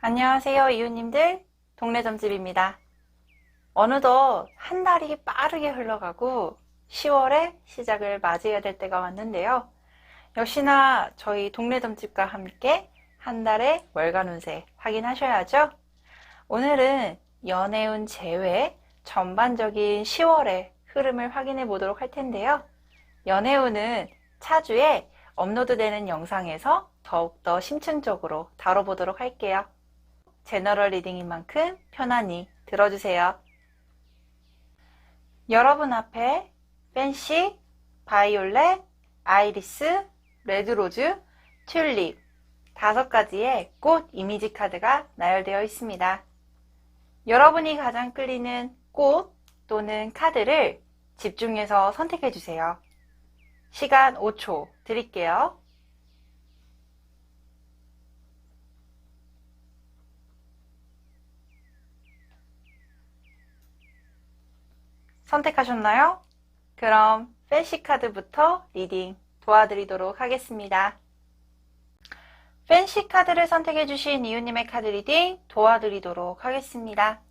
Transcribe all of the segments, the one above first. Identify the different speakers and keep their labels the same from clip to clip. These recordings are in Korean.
Speaker 1: 안녕하세요, 이웃님들. 동네 점집입니다. 어느덧 한 달이 빠르게 흘러가고 10월의 시작을 맞이해야 될 때가 왔는데요. 역시나 저희 동네 점집과 함께 한 달의 월간 운세 확인하셔야죠. 오늘은 연애운 제외 전반적인 10월의 흐름을 확인해 보도록 할 텐데요. 연애운은 차주에 업로드되는 영상에서 더욱더 심층적으로 다뤄보도록 할게요. 제너럴 리딩인 만큼 편안히 들어주세요. 여러분 앞에 팬시, 바이올렛, 아이리스, 레드로즈, 튤립 5가지의 꽃 이미지 카드가 나열되어 있습니다. 여러분이 가장 끌리는 꽃 또는 카드를 집중해서 선택해 주세요. 시간 5초 드릴게요. 선택하셨나요? 그럼 팬시 카드부터 리딩 도와드리도록 하겠습니다. 팬시 카드를 선택해주신 이웃님의 카드 리딩 도와드리도록 하겠습니다.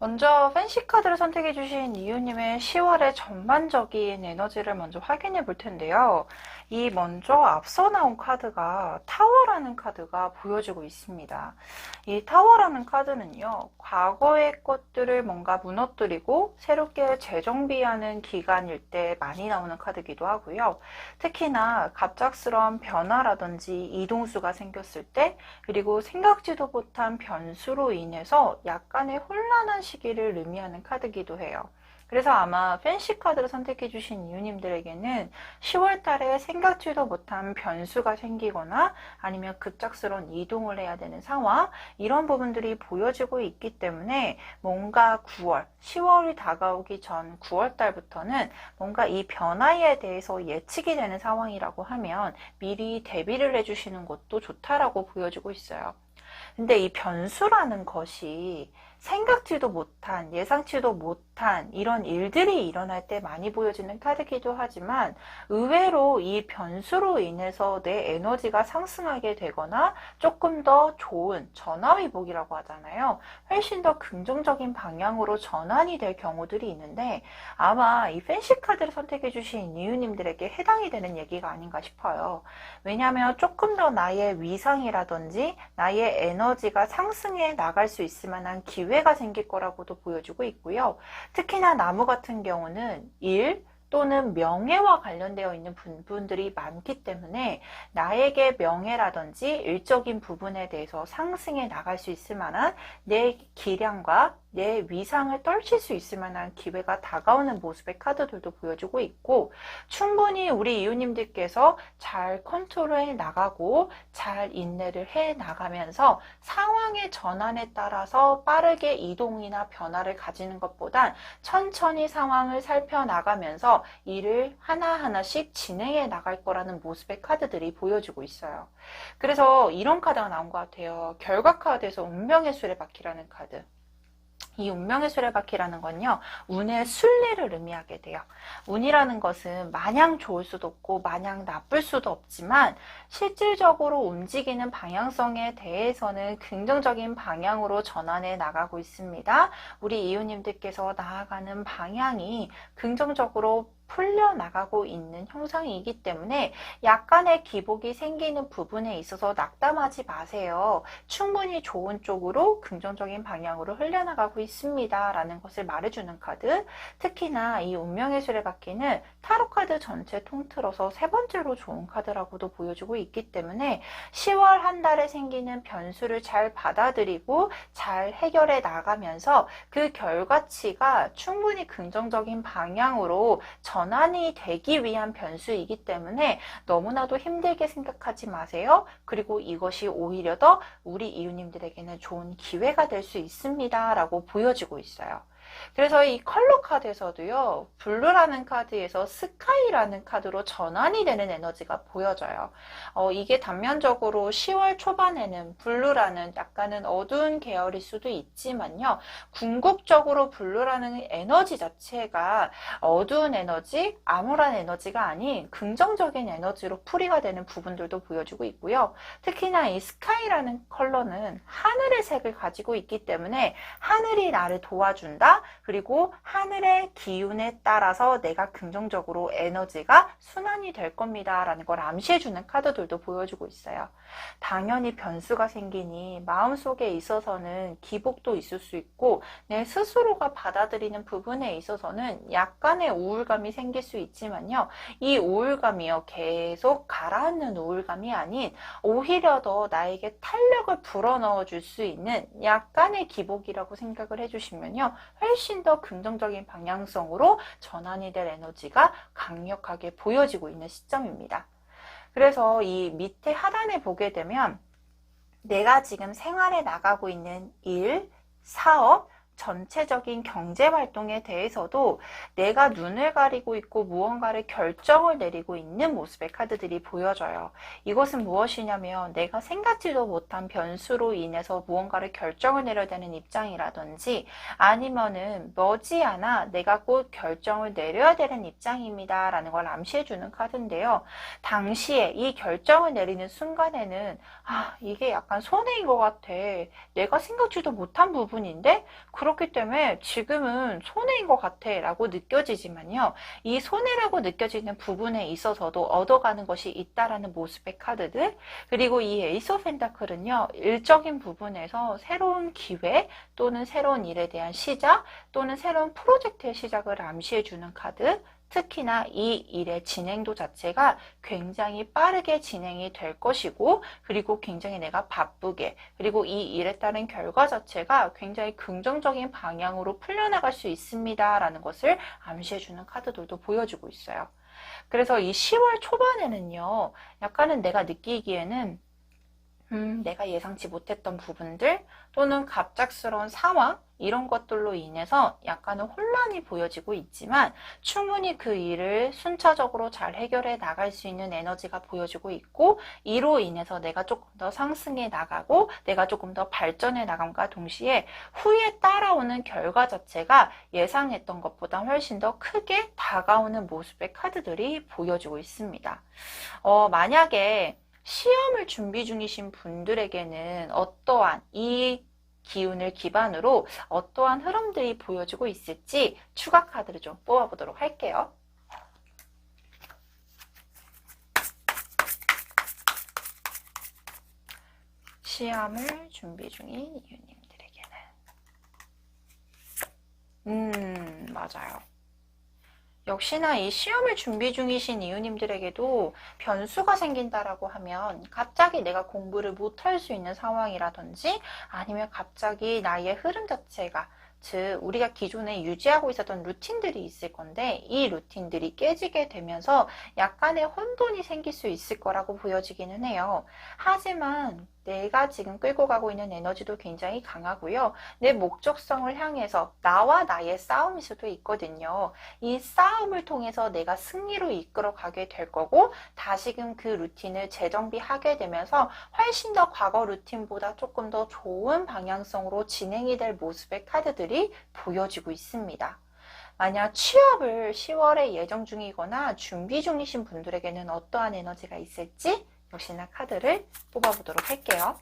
Speaker 1: 먼저 팬시 카드를 선택해주신 이유님의 10월의 전반적인 에너지를 먼저 확인해 볼 텐데요. 이 먼저 앞서 나온 카드가 타워라는 카드가 보여지고 있습니다. 이 타워라는 카드는요, 과거의 것들을 뭔가 무너뜨리고 새롭게 재정비하는 기간일 때 많이 나오는 카드이기도 하고요. 특히나 갑작스러운 변화라든지 이동수가 생겼을 때, 그리고 생각지도 못한 변수로 인해서 약간의 혼란한 시기를 의미하는 카드이기도 해요. 그래서 아마 팬시 카드를 선택해 주신 이웃님들에게는 10월 달에 생각지도 못한 변수가 생기거나 아니면 급작스러운 이동을 해야 되는 상황, 이런 부분들이 보여지고 있기 때문에 뭔가 9월, 10월이 다가오기 전 9월 달부터는 뭔가 이 변화에 대해서 예측이 되는 상황이라고 하면 미리 대비를 해주시는 것도 좋다라고 보여지고 있어요. 근데 이 변수라는 것이 생각지도 못한, 예상치도 못한 이런 일들이 일어날 때 많이 보여지는 카드이기도 하지만 의외로 이 변수로 인해서 내 에너지가 상승하게 되거나 조금 더 좋은 전화위복이라고 하잖아요. 훨씬 더 긍정적인 방향으로 전환이 될 경우들이 있는데 아마 이 팬시 카드를 선택해 주신 이유님들에게 해당이 되는 얘기가 아닌가 싶어요. 왜냐하면 조금 더 나의 위상이라든지 나의 에너지가 상승해 나갈 수 있을 만한 기회가 생길 거라고도 보여주고 있고요. 특히나 나무 같은 경우는 일 또는 명예와 관련되어 있는 부분들이 많기 때문에 나에게 명예라든지 일적인 부분에 대해서 상승해 나갈 수 있을 만한 내 기량과 내 위상을 떨칠 수 있을 만한 기회가 다가오는 모습의 카드들도 보여주고 있고, 충분히 우리 이웃님들께서 잘 컨트롤해 나가고 잘 인내를 해 나가면서 상황의 전환에 따라서 빠르게 이동이나 변화를 가지는 것보단 천천히 상황을 살펴나가면서 일을 하나하나씩 진행해 나갈 거라는 모습의 카드들이 보여주고 있어요. 그래서 이런 카드가 나온 것 같아요. 결과 카드에서 운명의 수레바퀴라는 카드. 이 운명의 수레바퀴라는 건요, 운의 순리를 의미하게 돼요. 운이라는 것은 마냥 좋을 수도 없고 마냥 나쁠 수도 없지만 실질적으로 움직이는 방향성에 대해서는 긍정적인 방향으로 전환해 나가고 있습니다. 우리 이웃님들께서 나아가는 방향이 긍정적으로 풀려나가고 있는 형상이기 때문에 약간의 기복이 생기는 부분에 있어서 낙담하지 마세요. 충분히 좋은 쪽으로 긍정적인 방향으로 흘러나가고 있습니다. 라는 것을 말해주는 카드. 특히나 이 운명의 수레바퀴는 타로 카드 전체 통틀어서 3번째로 좋은 카드라고도 보여주고 있기 때문에 10월 한 달에 생기는 변수를 잘 받아들이고 잘 해결해 나가면서 그 결과치가 충분히 긍정적인 방향으로 전환이 되기 위한 변수이기 때문에 너무나도 힘들게 생각하지 마세요. 그리고 이것이 오히려 더 우리 이웃님들에게는 좋은 기회가 될 수 있습니다. 라고 보여지고 있어요. 그래서 이 컬러 카드에서도요, 블루라는 카드에서 스카이라는 카드로 전환이 되는 에너지가 보여져요. 이게 단면적으로 10월 초반에는 블루라는 약간은 어두운 계열일 수도 있지만요, 궁극적으로 블루라는 에너지 자체가 어두운 에너지, 암울한 에너지가 아닌 긍정적인 에너지로 풀이가 되는 부분들도 보여주고 있고요. 특히나 이 스카이라는 컬러는 하늘의 색을 가지고 있기 때문에 하늘이 나를 도와준다. 그리고 하늘의 기운에 따라서 내가 긍정적으로 에너지가 순환이 될 겁니다. 라는 걸 암시해주는 카드들도 보여주고 있어요. 당연히 변수가 생기니 마음속에 있어서는 기복도 있을 수 있고 내 스스로가 받아들이는 부분에 있어서는 약간의 우울감이 생길 수 있지만요. 이 우울감이요. 계속 가라앉는 우울감이 아닌 오히려 더 나에게 탄력을 불어넣어 줄 수 있는 약간의 기복이라고 생각을 해주시면요. 훨씬 더 긍정적인 방향성으로 전환이 될 에너지가 강력하게 보여지고 있는 시점입니다. 그래서 이 밑에 하단에 보게 되면 내가 지금 생활에 나가고 있는 일, 사업, 전체적인 경제 활동에 대해서도 내가 눈을 가리고 있고 무언가를 결정을 내리고 있는 모습의 카드들이 보여져요. 이것은 무엇이냐면 내가 생각지도 못한 변수로 인해서 무언가를 결정을 내려야 되는 입장이라든지 아니면은 머지않아 내가 곧 결정을 내려야 되는 입장입니다. 라는 걸 암시해주는 카드인데요. 당시에 이 결정을 내리는 순간에는 이게 약간 손해인 것 같아. 내가 생각지도 못한 부분인데 그렇기 때문에 지금은 손해인 것 같아 라고 느껴지지만요. 이 손해라고 느껴지는 부분에 있어서도 얻어가는 것이 있다라는 모습의 카드들, 그리고 이 에이스 오브 펜타클은요. 일적인 부분에서 새로운 기회 또는 새로운 일에 대한 시작 또는 새로운 프로젝트의 시작을 암시해주는 카드, 특히나 이 일의 진행도 자체가 굉장히 빠르게 진행이 될 것이고 그리고 굉장히 내가 바쁘게 그리고 이 일에 따른 결과 자체가 굉장히 긍정적인 방향으로 풀려나갈 수 있습니다. 라는 것을 암시해주는 카드들도 보여주고 있어요. 그래서 이 10월 초반에는요. 약간은 내가 느끼기에는 내가 예상치 못했던 부분들 또는 갑작스러운 상황 이런 것들로 인해서 약간은 혼란이 보여지고 있지만 충분히 그 일을 순차적으로 잘 해결해 나갈 수 있는 에너지가 보여지고 있고 이로 인해서 내가 조금 더 상승해 나가고 내가 조금 더 발전해 나감과 동시에 후에 따라오는 결과 자체가 예상했던 것보다 훨씬 더 크게 다가오는 모습의 카드들이 보여지고 있습니다. 만약에 시험을 준비 중이신 분들에게는 어떠한 이 기운을 기반으로 어떠한 흐름들이 보여지고 있을지 추가 카드를 좀 뽑아보도록 할게요. 시험을 준비 중인 이웃님들에게는 맞아요. 역시나 이 시험을 준비 중이신 이웃님들에게도 변수가 생긴다라고 하면 갑자기 내가 공부를 못할 수 있는 상황이라든지 아니면 갑자기 나의 흐름 자체가 즉 우리가 기존에 유지하고 있었던 루틴들이 있을 건데 이 루틴들이 깨지게 되면서 약간의 혼돈이 생길 수 있을 거라고 보여지기는 해요. 하지만 내가 지금 끌고 가고 있는 에너지도 굉장히 강하고요. 내 목적성을 향해서 나와 나의 싸움일 수도 있거든요. 이 싸움을 통해서 내가 승리로 이끌어 가게 될 거고 다시금 그 루틴을 재정비하게 되면서 훨씬 더 과거 루틴보다 조금 더 좋은 방향성으로 진행이 될 모습의 카드들이 보여지고 있습니다. 만약 취업을 10월에 예정 중이거나 준비 중이신 분들에게는 어떠한 에너지가 있을지 역시나 카드를 뽑아보도록 할게요.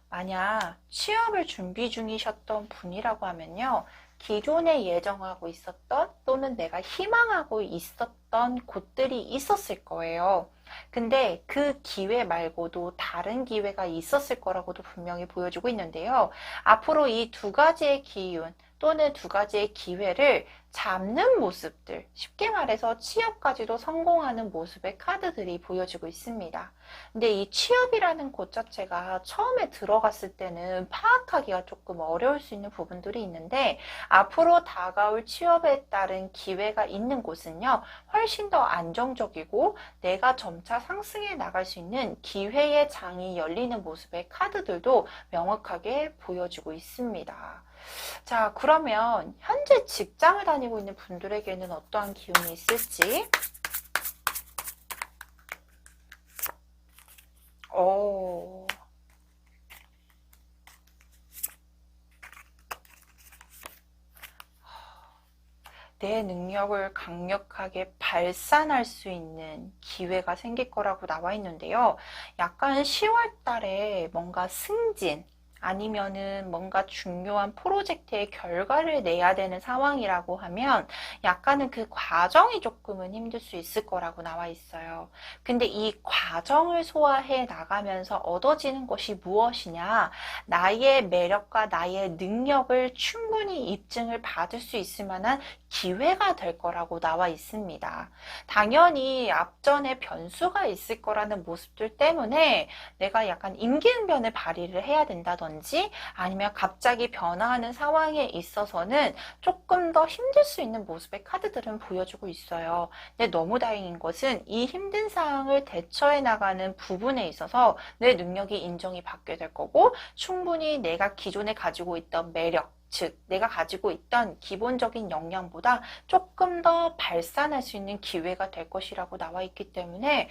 Speaker 1: 만약 취업을 준비 중이셨던 분이라고 하면요. 기존에 예정하고 있었던 또는 내가 희망하고 있었던 곳들이 있었을 거예요. 근데 그 기회 말고도 다른 기회가 있었을 거라고도 분명히 보여주고 있는데요. 앞으로 이 두 가지의 기운, 또는 두 가지의 기회를 잡는 모습들, 쉽게 말해서 취업까지도 성공하는 모습의 카드들이 보여지고 있습니다. 근데 이 취업이라는 곳 자체가 처음에 들어갔을 때는 파악하기가 조금 어려울 수 있는 부분들이 있는데, 앞으로 다가올 취업에 따른 기회가 있는 곳은요, 훨씬 더 안정적이고 내가 점차 상승해 나갈 수 있는 기회의 장이 열리는 모습의 카드들도 명확하게 보여지고 있습니다. 자, 그러면 현재 직장을 다니고 있는 분들에게는 어떠한 기운이 있을지? 내 능력을 강력하게 발산할 수 있는 기회가 생길 거라고 나와 있는데요. 약간 10월 달에 뭔가 승진, 아니면은 뭔가 중요한 프로젝트의 결과를 내야 되는 상황이라고 하면 약간은 그 과정이 조금은 힘들 수 있을 거라고 나와 있어요. 근데 이 과정을 소화해 나가면서 얻어지는 것이 무엇이냐? 나의 매력과 나의 능력을 충분히 입증을 받을 수 있을 만한 기회가 될 거라고 나와 있습니다. 당연히 앞전에 변수가 있을 거라는 모습들 때문에 내가 약간 임기응변을 발휘를 해야 된다든지 아니면 갑자기 변화하는 상황에 있어서는 조금 더 힘들 수 있는 모습의 카드들은 보여주고 있어요. 근데 너무 다행인 것은 이 힘든 상황을 대처해 나가는 부분에 있어서 내 능력이 인정이 받게 될 거고, 충분히 내가 기존에 가지고 있던 매력, 즉 내가 가지고 있던 기본적인 역량보다 조금 더 발산할 수 있는 기회가 될 것이라고 나와 있기 때문에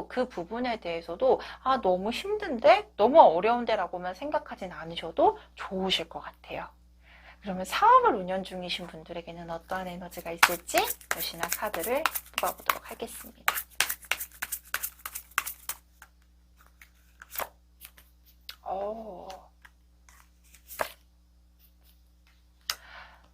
Speaker 1: 그 부분에 대해서도 너무 힘든데? 너무 어려운데? 라고만 생각하진 않으셔도 좋으실 것 같아요. 그러면 사업을 운영 중이신 분들에게는 어떠한 에너지가 있을지 역시나 카드를 뽑아보도록 하겠습니다.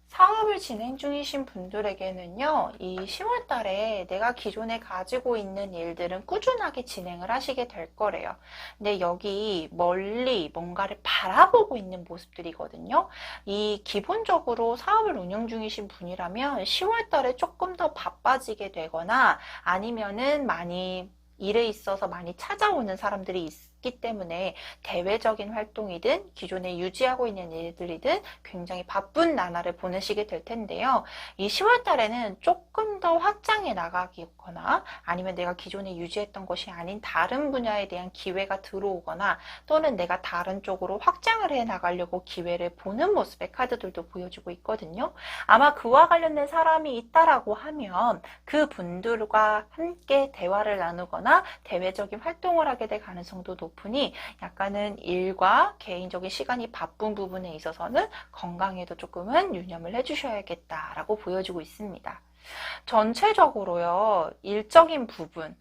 Speaker 1: 사업을 진행 중이신 분들에게는요, 이 10월 달에 내가 기존에 가지고 있는 일들은 꾸준하게 진행을 하시게 될 거래요. 근데 여기 멀리 뭔가를 바라보고 있는 모습들이거든요. 이 기본적으로 사업을 운영 중이신 분이라면 10월 달에 조금 더 바빠지게 되거나 아니면은 많이 일에 있어서 많이 찾아오는 사람들이 있기 때문에 대외적인 활동이든 기존에 유지하고 있는 일들이든 굉장히 바쁜 나날을 보내시게 될 텐데요. 이 10월 달에는 조금 더 확장해 나가거나 아니면 내가 기존에 유지했던 것이 아닌 다른 분야에 대한 기회가 들어오거나 또는 내가 다른 쪽으로 확장을 해 나가려고 기회를 보는 모습의 카드들도 보여주고 있거든요. 아마 그와 관련된 사람이 있다라고 하면 그 분들과 함께 대화를 나누거나 대외적인 활동을 하게 될 가능성도 높으니 약간은 일과 개인적인 시간이 바쁜 부분에 있어서는 건강에도 조금은 유념을 해주셔야겠다라고 보여주고 있습니다. 전체적으로요, 일적인 부분,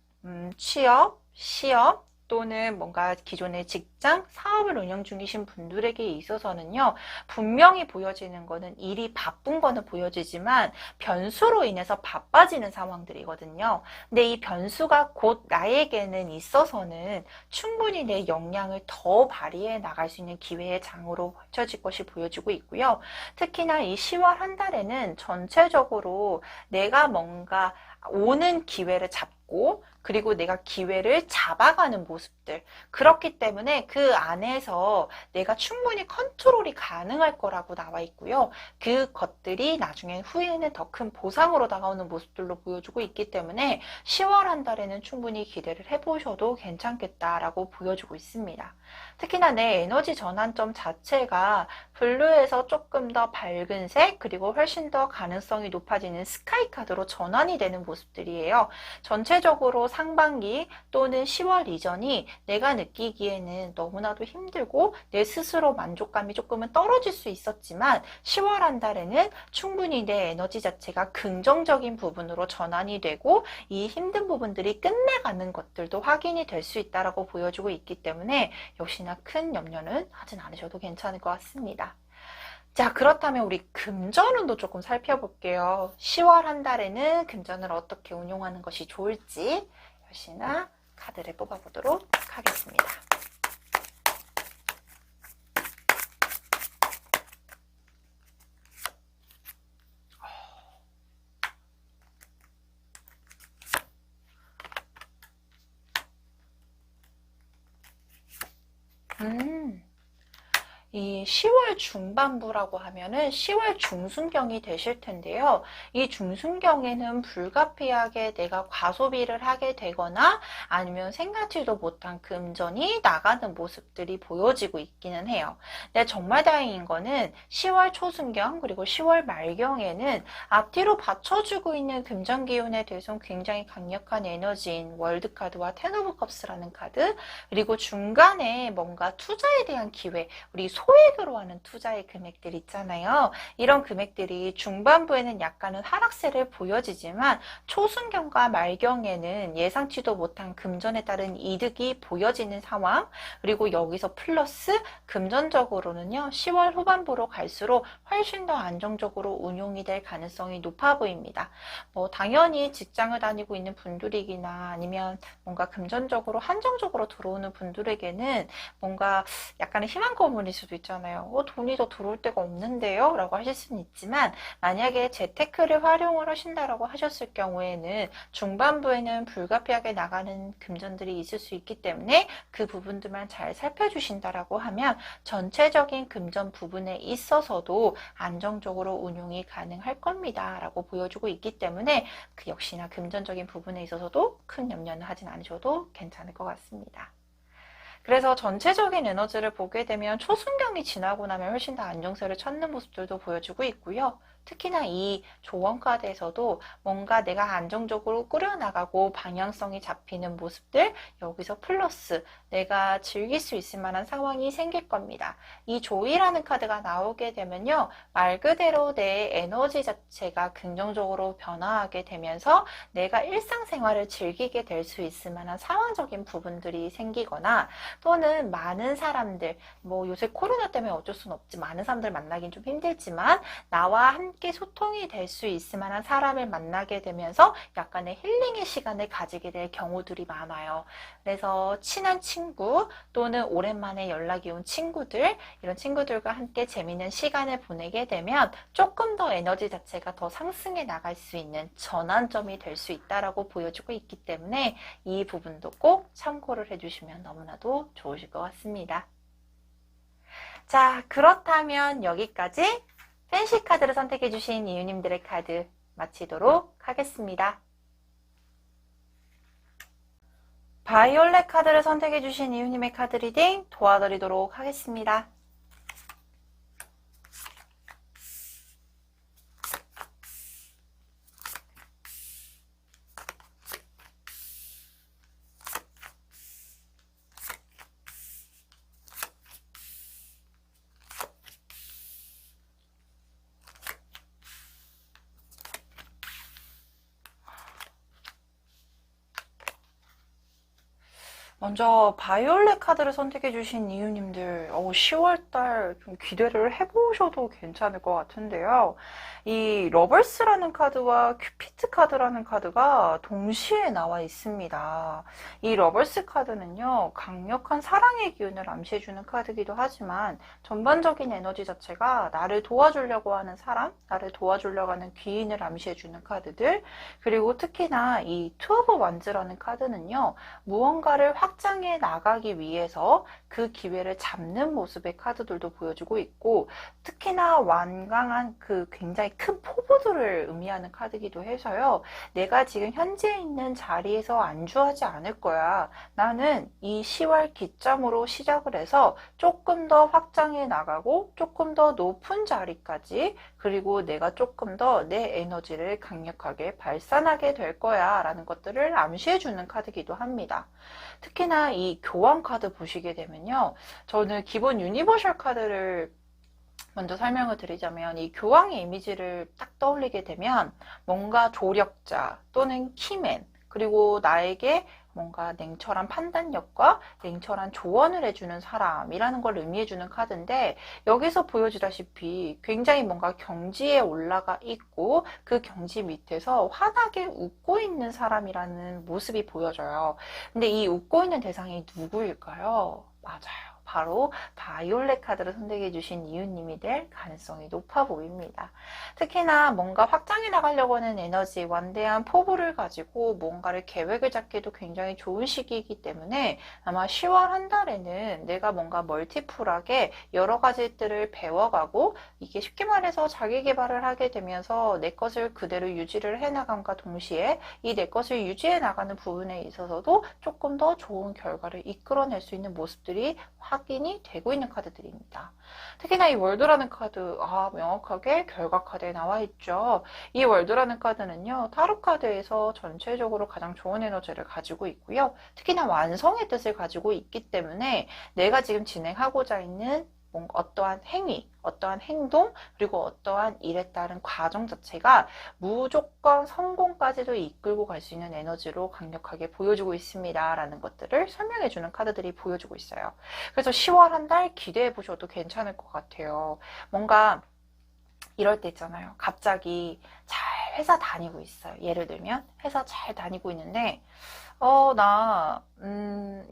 Speaker 1: 취업, 시업, 또는 뭔가 기존의 직장, 사업을 운영 중이신 분들에게 있어서는요, 분명히 보여지는 거는 일이 바쁜 거는 보여지지만 변수로 인해서 바빠지는 상황들이거든요. 근데 이 변수가 곧 나에게는 있어서는 충분히 내 역량을 더 발휘해 나갈 수 있는 기회의 장으로 펼쳐질 것이 보여지고 있고요. 특히나 이 10월 한 달에는 전체적으로 내가 뭔가 오는 기회를 잡고 그리고 내가 기회를 잡아가는 모습들, 그렇기 때문에 그 안에서 내가 충분히 컨트롤이 가능할 거라고 나와 있고요. 그 것들이 나중에 후에는 더 큰 보상으로 다가오는 모습들로 보여주고 있기 때문에 10월 한 달에는 충분히 기대를 해보셔도 괜찮겠다라고 보여주고 있습니다. 특히나 내 에너지 전환점 자체가 블루에서 조금 더 밝은 색, 그리고 훨씬 더 가능성이 높아지는 스카이 카드로 전환이 되는 모습들이에요. 전체적으로 상반기 또는 10월 이전이 내가 느끼기에는 너무나도 힘들고 내 스스로 만족감이 조금은 떨어질 수 있었지만 10월 한 달에는 충분히 내 에너지 자체가 긍정적인 부분으로 전환이 되고 이 힘든 부분들이 끝나가는 것들도 확인이 될 수 있다고 보여주고 있기 때문에 역시나 큰 염려는 하진 않으셔도 괜찮을 것 같습니다. 자, 그렇다면 우리 금전운도 조금 살펴볼게요. 10월 한 달에는 금전을 어떻게 운용하는 것이 좋을지 역시나 카드를 뽑아보도록 하겠습니다. 이 10월 중반부라고 하면은 10월 중순경이 되실 텐데요. 이 중순경에는 불가피하게 내가 과소비를 하게 되거나 아니면 생각지도 못한 금전이 나가는 모습들이 보여지고 있기는 해요. 근데 정말 다행인 거는 10월 초순경 그리고 10월 말경에는 앞뒤로 받쳐주고 있는 금전 기운에 대해서는 굉장히 강력한 에너지인 월드카드와 텐 오브 컵스라는 카드, 그리고 중간에 뭔가 투자에 대한 기회, 우리 소액으로 하는 투자의 금액들 있잖아요. 이런 금액들이 중반부에는 약간은 하락세를 보여지지만 초순경과 말경에는 예상치도 못한 금전에 따른 이득이 보여지는 상황, 그리고 여기서 플러스 금전적으로는요 10월 후반부로 갈수록 훨씬 더 안정적으로 운용이 될 가능성이 높아 보입니다. 뭐 당연히 직장을 다니고 있는 분들이기나 아니면 뭔가 금전적으로 한정적으로 들어오는 분들에게는 뭔가 약간의 희망 고문일 수도 있잖아요. 돈이 더 들어올 데가 없는데요? 라고 하실 수는 있지만 만약에 재테크를 활용을 하신다라고 하셨을 경우에는 중반부에는 불가피하게 나가는 금전들이 있을 수 있기 때문에 그 부분들만 잘 살펴주신다라고 하면 전체적인 금전 부분에 있어서도 안정적으로 운용이 가능할 겁니다. 라고 보여주고 있기 때문에 그 역시나 금전적인 부분에 있어서도 큰 염려는 하진 않으셔도 괜찮을 것 같습니다. 그래서 전체적인 에너지를 보게 되면 초순경이 지나고 나면 훨씬 더 안정세를 찾는 모습들도 보여주고 있고요. 특히나 이 조언카드에서도 뭔가 내가 안정적으로 꾸려나가고 방향성이 잡히는 모습들, 여기서 플러스 내가 즐길 수 있을 만한 상황이 생길 겁니다. 이 조이라는 카드가 나오게 되면요, 말 그대로 내 에너지 자체가 긍정적으로 변화하게 되면서 내가 일상생활을 즐기게 될 수 있을 만한 상황적인 부분들이 생기거나 또는 많은 사람들, 뭐 요새 코로나 때문에 어쩔 수는 없지, 많은 사람들 만나긴 좀 힘들지만 나와 함께 소통이 될 수 있을 만한 사람을 만나게 되면서 약간의 힐링의 시간을 가지게 될 경우들이 많아요. 그래서 친한 친구 또는 오랜만에 연락이 온 친구들, 이런 친구들과 함께 재미있는 시간을 보내게 되면 조금 더 에너지 자체가 더 상승해 나갈 수 있는 전환점이 될 수 있다라고 보여주고 있기 때문에 이 부분도 꼭 참고를 해주시면 너무나도 좋으실 것 같습니다. 자, 그렇다면 여기까지 팬시 카드를 선택해주신 이유님들의 카드 마치도록 하겠습니다. 바이올렛 카드를 선택해주신 이유님의 카드 리딩 도와드리도록 하겠습니다. 먼저 바이올렛 카드를 선택해주신 이유님들 10월달 좀 기대를 해보셔도 괜찮을 것 같은데요. 이 러벌스라는 카드와 큐피트 카드라는 카드가 동시에 나와 있습니다. 이 러벌스 카드는요, 강력한 사랑의 기운을 암시해주는 카드이기도 하지만 전반적인 에너지 자체가 나를 도와주려고 하는 사람, 나를 도와주려고 하는 귀인을 암시해주는 카드들, 그리고 특히나 이 투 오브 완즈라는 카드는요, 무언가를 확장해 나가기 위해서 그 기회를 잡는 모습의 카드들도 보여주고 있고, 특히나 완강한 그 굉장히 큰 포부들을 의미하는 카드이기도 해서요. 내가 지금 현재 있는 자리에서 안주하지 않을 거야. 나는 이 10월 기점으로 시작을 해서 조금 더 확장해 나가고 조금 더 높은 자리까지, 그리고 내가 조금 더 내 에너지를 강력하게 발산하게 될 거야 라는 것들을 암시해주는 카드이기도 합니다. 특히나 이 교환 카드 보시게 되면요, 저는 기본 유니버셜 카드를 먼저 설명을 드리자면 이 교황의 이미지를 딱 떠올리게 되면 뭔가 조력자 또는 키맨, 그리고 나에게 뭔가 냉철한 판단력과 냉철한 조언을 해주는 사람이라는 걸 의미해주는 카드인데, 여기서 보여주다시피 굉장히 뭔가 경지에 올라가 있고 그 경지 밑에서 환하게 웃고 있는 사람이라는 모습이 보여져요. 근데 이 웃고 있는 대상이 누구일까요? 맞아요. 바로 바이올렛 카드를 선택해 주신 이유님이 될 가능성이 높아 보입니다. 특히나 뭔가 확장해 나가려고 하는 에너지, 완대한 포부를 가지고 뭔가를 계획을 잡기도 굉장히 좋은 시기이기 때문에 아마 10월 한 달에는 내가 뭔가 멀티풀하게 여러 가지들을 배워가고, 이게 쉽게 말해서 자기 개발을 하게 되면서 내 것을 그대로 유지를 해나감과 동시에 이 내 것을 유지해 나가는 부분에 있어서도 조금 더 좋은 결과를 이끌어낼 수 있는 모습들이 확인이 되고 있는 카드들입니다. 특히나 이 월드라는 카드, 명확하게 결과 카드에 나와 있죠. 이 월드라는 카드는요, 타로 카드에서 전체적으로 가장 좋은 에너지를 가지고 있고요. 특히나 완성의 뜻을 가지고 있기 때문에 내가 지금 진행하고자 있는 뭔가 어떠한 행위, 어떠한 행동, 그리고 어떠한 일에 따른 과정 자체가 무조건 성공까지도 이끌고 갈 수 있는 에너지로 강력하게 보여주고 있습니다. 라는 것들을 설명해주는 카드들이 보여주고 있어요. 그래서 10월 한 달 기대해 보셔도 괜찮을 것 같아요. 뭔가 이럴 때 있잖아요. 갑자기 잘 회사 다니고 있어요. 예를 들면 회사 잘 다니고 있는데 나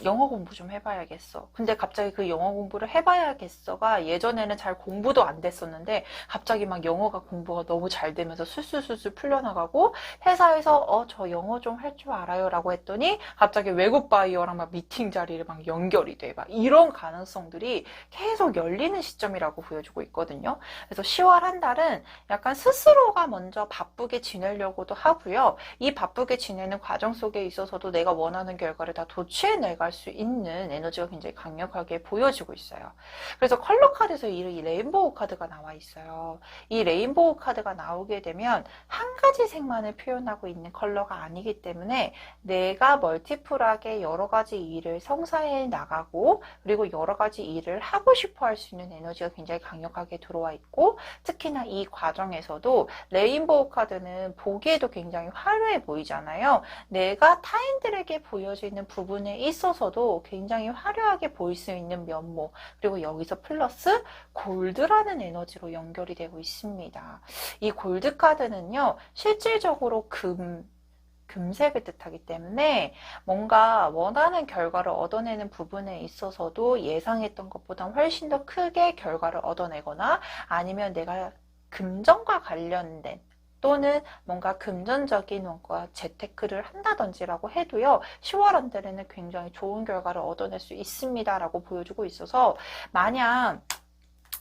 Speaker 1: 영어 공부 좀 해봐야겠어. 근데 갑자기 그 영어 공부를 해봐야겠어가 예전에는 잘 공부도 안 됐었는데 갑자기 막 영어가 공부가 너무 잘 되면서 술술술술 풀려나가고, 회사에서 저 영어 좀 할 줄 알아요 라고 했더니 갑자기 외국 바이어랑 막 미팅 자리를 막 연결이 돼. 막 이런 가능성들이 계속 열리는 시점이라고 보여주고 있거든요. 그래서 10월 한 달은 약간 스스로가 먼저 바쁘게 지내려고도 하고요. 이 바쁘게 지내는 과정 속에 있어서도 내가 원하는 결과를 다 도취해내갈 수 있는 에너지가 굉장히 강력하게 보여지고 있어요. 그래서 컬러 카드에서 이 레인보우 카드가 나와 있어요. 이 레인보우 카드가 나오게 되면 한 가지 색만을 표현하고 있는 컬러가 아니기 때문에 내가 멀티플하게 여러 가지 일을 성사해 나가고, 그리고 여러 가지 일을 하고 싶어 할 수 있는 에너지가 굉장히 강력하게 들어와 있고, 특히나 이 과정에서도 레인보우 카드는 보기에도 굉장히 화려해 보이잖아요. 내가 타인들에게 보여지는 부분에 있어서도 굉장히 화려하게 보일 수 있는 면모, 그리고 여기서 플러스 골드라는 에너지로 연결이 되고 있습니다. 이 골드 카드는요, 실질적으로 금색을 뜻하기 때문에 뭔가 원하는 결과를 얻어내는 부분에 있어서도 예상했던 것보다 훨씬 더 크게 결과를 얻어내거나, 아니면 내가 금전과 관련된 또는 뭔가 금전적인 뭔가 재테크를 한다든지라고 해도요, 10월 한 달에는 굉장히 좋은 결과를 얻어낼 수 있습니다 라고 보여주고 있어서, 만약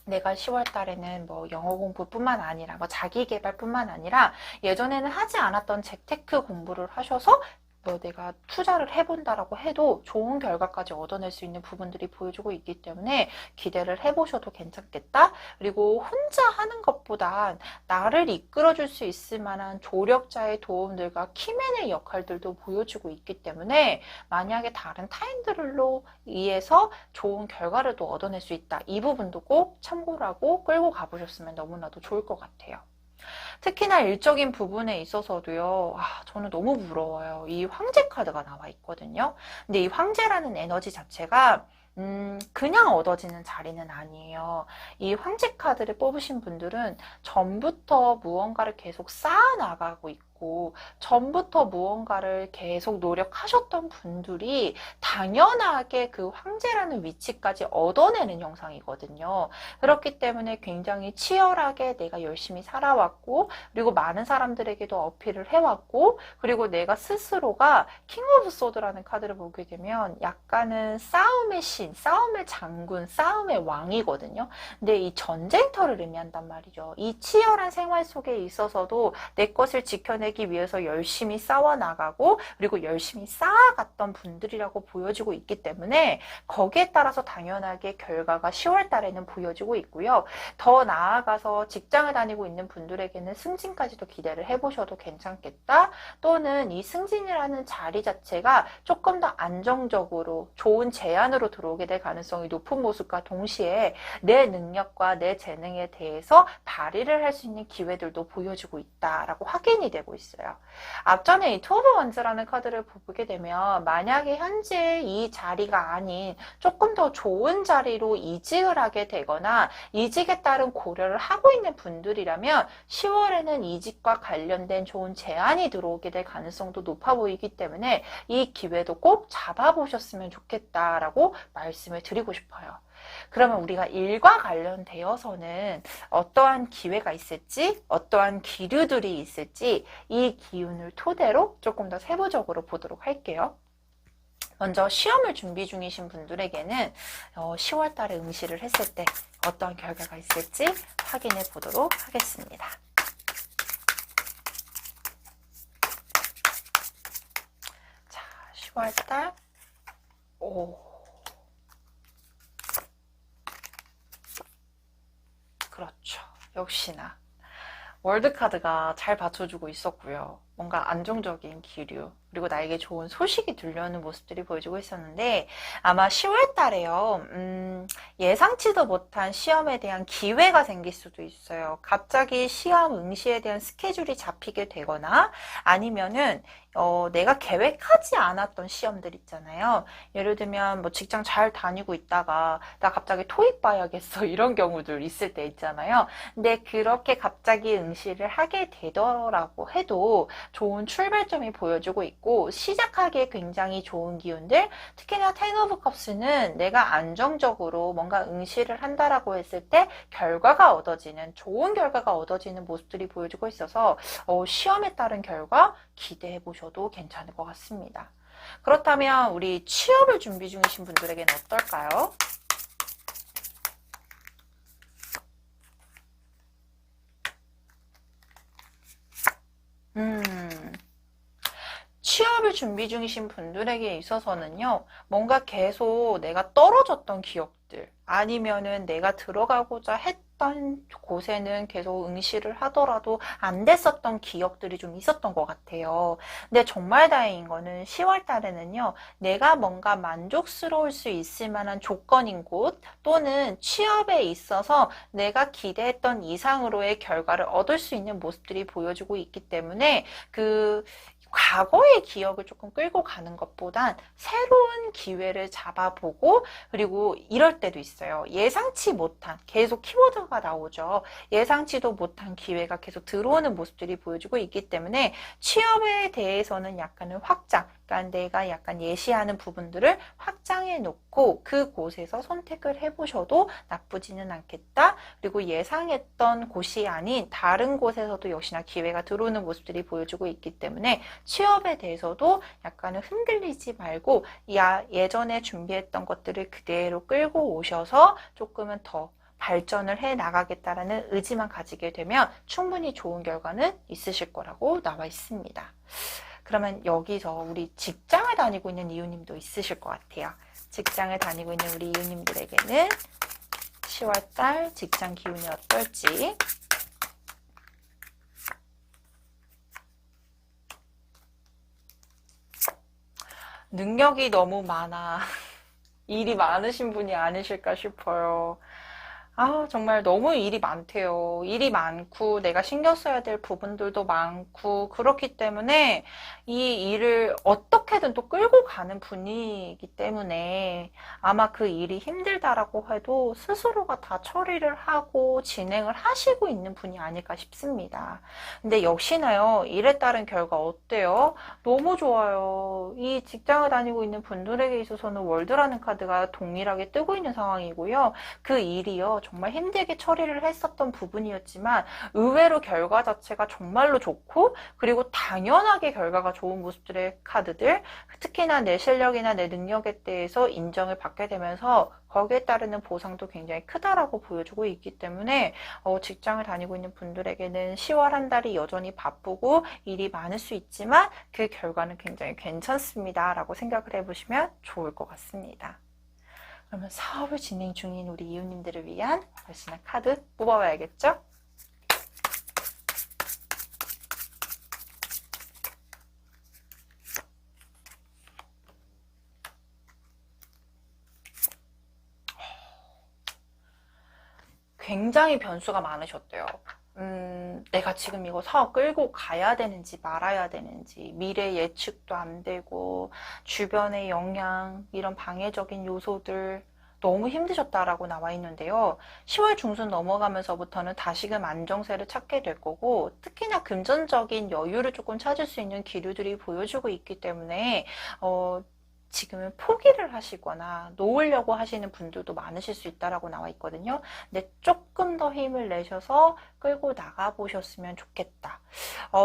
Speaker 1: 내가 10월 달에는 뭐 영어 공부뿐만 아니라 뭐 자기 개발뿐만 아니라 예전에는 하지 않았던 재테크 공부를 하셔서 뭐 내가 투자를 해본다라고 해도 좋은 결과까지 얻어낼 수 있는 부분들이 보여주고 있기 때문에 기대를 해보셔도 괜찮겠다. 그리고 혼자 하는 것보단 나를 이끌어줄 수 있을 만한 조력자의 도움들과 키맨의 역할들도 보여주고 있기 때문에 만약에 다른 타인들로 의해서 좋은 결과를 또 얻어낼 수 있다. 이 부분도 꼭 참고를 하고 끌고 가보셨으면 너무나도 좋을 것 같아요. 특히나 일적인 부분에 있어서도요, 저는 너무 부러워요. 이 황제 카드가 나와 있거든요. 근데 이 황제라는 에너지 자체가 그냥 얻어지는 자리는 아니에요. 이 황제 카드를 뽑으신 분들은 전부터 무언가를 계속 쌓아나가고 있고, 전부터 무언가를 계속 노력하셨던 분들이 당연하게 그 황제라는 위치까지 얻어내는 형상이거든요. 그렇기 때문에 굉장히 치열하게 내가 열심히 살아왔고, 그리고 많은 사람들에게도 어필을 해왔고, 그리고 내가 스스로가 킹 오브 소드라는 카드를 보게 되면 약간은 싸움의 신, 싸움의 장군, 싸움의 왕이거든요. 근데 이 전쟁터를 의미한단 말이죠. 이 치열한 생활 속에 있어서도 내 것을 지켜내기 위해서 열심히 싸워나가고, 그리고 열심히 쌓아갔던 분들이라고 보여지고 있기 때문에 거기에 따라서 당연하게 결과가 10월 달에는 보여지고 있고요. 더 나아가서 직장을 다니고 있는 분들에게는 승진까지도 기대를 해보셔도 괜찮겠다. 또는 이 승진이라는 자리 자체가 조금 더 안정적으로 좋은 제안으로 들어오게 될 가능성이 높은 모습과 동시에 내 능력과 내 재능에 대해서 발휘를 할 수 있는 기회들도 보여주고 있다라고 확인이 되고 있어요. 앞전에 이 투 오브 원즈라는 카드를 보게 되면 만약에 현재 이 자리가 아닌 조금 더 좋은 자리로 이직을 하게 되거나 이직에 따른 고려를 하고 있는 분들이라면 10월에는 이직과 관련된 좋은 제안이 들어오게 될 가능성도 높아 보이기 때문에 이 기회도 꼭 잡아보셨으면 좋겠다라고 말씀을 드리고 싶어요. 그러면 우리가 일과 관련되어서는 어떠한 기회가 있을지, 어떠한 기류들이 있을지 이 기운을 토대로 조금 더 세부적으로 보도록 할게요. 먼저 시험을 준비 중이신 분들에게는 10월 달에 응시를 했을 때 어떤 결과가 있을지 확인해 보도록 하겠습니다. 자, 10월 달. 그렇죠. 역시나 월드카드가 잘 받쳐주고 있었고요. 뭔가 안정적인 기류, 그리고 나에게 좋은 소식이 들려오는 모습들이 보여주고 있었는데, 아마 10월 달에요, 예상치도 못한 시험에 대한 기회가 생길 수도 있어요. 갑자기 시험 응시에 대한 스케줄이 잡히게 되거나, 아니면은, 내가 계획하지 않았던 시험들 있잖아요. 예를 들면, 뭐 직장 잘 다니고 있다가, 나 갑자기 토익 봐야겠어. 이런 경우들 있을 때 있잖아요. 근데 그렇게 갑자기 응시를 하게 되더라고 해도, 좋은 출발점이 보여주고 있고 시작하기에 굉장히 좋은 기운들, 특히나 텐 오브 컵스는 내가 안정적으로 뭔가 응시를 한다라고 했을 때 결과가 얻어지는, 좋은 결과가 얻어지는 모습들이 보여주고 있어서 시험에 따른 결과 기대해 보셔도 괜찮을 것 같습니다. 그렇다면 우리 취업을 준비 중이신 분들에게는 어떨까요? 취업을 준비 중이신 분들에게 있어서는요, 뭔가 계속 내가 떨어졌던 기억들, 아니면은 내가 들어가고자 했던 곳에는 계속 응시를 하더라도 안 됐었던 기억들이 좀 있었던 것 같아요. 근데 정말 다행인 거는 10월 달에는요, 내가 뭔가 만족스러울 수 있을 만한 조건인 곳, 또는 취업에 있어서 내가 기대했던 이상으로의 결과를 얻을 수 있는 모습들이 보여주고 있기 때문에 과거의 기억을 조금 끌고 가는 것보단 새로운 기회를 잡아보고, 그리고 이럴 때도 있어요. 예상치 못한, 계속 키워드가 나오죠. 예상치도 못한 기회가 계속 들어오는 모습들이 보여주고 있기 때문에 취업에 대해서는 약간은 확장, 그러니까 내가 약간 예시하는 부분들을 확장해 놓고 그곳에서 선택을 해보셔도 나쁘지는 않겠다. 그리고 예상했던 곳이 아닌 다른 곳에서도 역시나 기회가 들어오는 모습들이 보여주고 있기 때문에 취업에 대해서도 약간은 흔들리지 말고 예전에 준비했던 것들을 그대로 끌고 오셔서 조금은 더 발전을 해 나가겠다라는 의지만 가지게 되면 충분히 좋은 결과는 있으실 거라고 나와 있습니다. 그러면 여기서 우리 직장을 다니고 있는 이웃님도 있으실 것 같아요. 직장을 다니고 있는 우리 이웃님들에게는 10월달 직장 기운이 어떨지. 능력이 너무 많아. 일이 많으신 분이 아니실까 싶어요. 정말 너무 일이 많대요. 일이 많고 내가 신경 써야 될 부분들도 많고 그렇기 때문에 이 일을 어떻게든 또 끌고 가는 분이기 때문에 아마 그 일이 힘들다라고 해도 스스로가 다 처리를 하고 진행을 하시고 있는 분이 아닐까 싶습니다. 근데 역시나요, 일에 따른 결과 어때요? 너무 좋아요. 이 직장을 다니고 있는 분들에게 있어서는 월드라는 카드가 동일하게 뜨고 있는 상황이고요. 그 일이요, 정말 힘들게 처리를 했었던 부분이었지만 의외로 결과 자체가 정말로 좋고, 그리고 당연하게 결과가 좋은 모습들의 카드들, 특히나 내 실력이나 내 능력에 대해서 인정을 받게 되면서 거기에 따르는 보상도 굉장히 크다라고 보여주고 있기 때문에 직장을 다니고 있는 분들에게는 10월 한 달이 여전히 바쁘고 일이 많을 수 있지만 그 결과는 굉장히 괜찮습니다 라고 생각을 해보시면 좋을 것 같습니다. 그러면 사업을 진행 중인 우리 이웃님들을 위한 역시나 카드 뽑아봐야겠죠? 굉장히 변수가 많으셨대요. 내가 지금 이거 사업 끌고 가야 되는지 말아야 되는지, 미래 예측도 안 되고, 주변의 영향, 이런 방해적인 요소들, 너무 힘드셨다라고 나와 있는데요. 10월 중순 넘어가면서부터는 다시금 안정세를 찾게 될 거고, 특히나 금전적인 여유를 조금 찾을 수 있는 기류들이 보여주고 있기 때문에, 지금은 포기를 하시거나 놓으려고 하시는 분들도 많으실 수 있다라고 나와 있거든요. 근데 조금 더 힘을 내셔서 끌고 나가 보셨으면 좋겠다.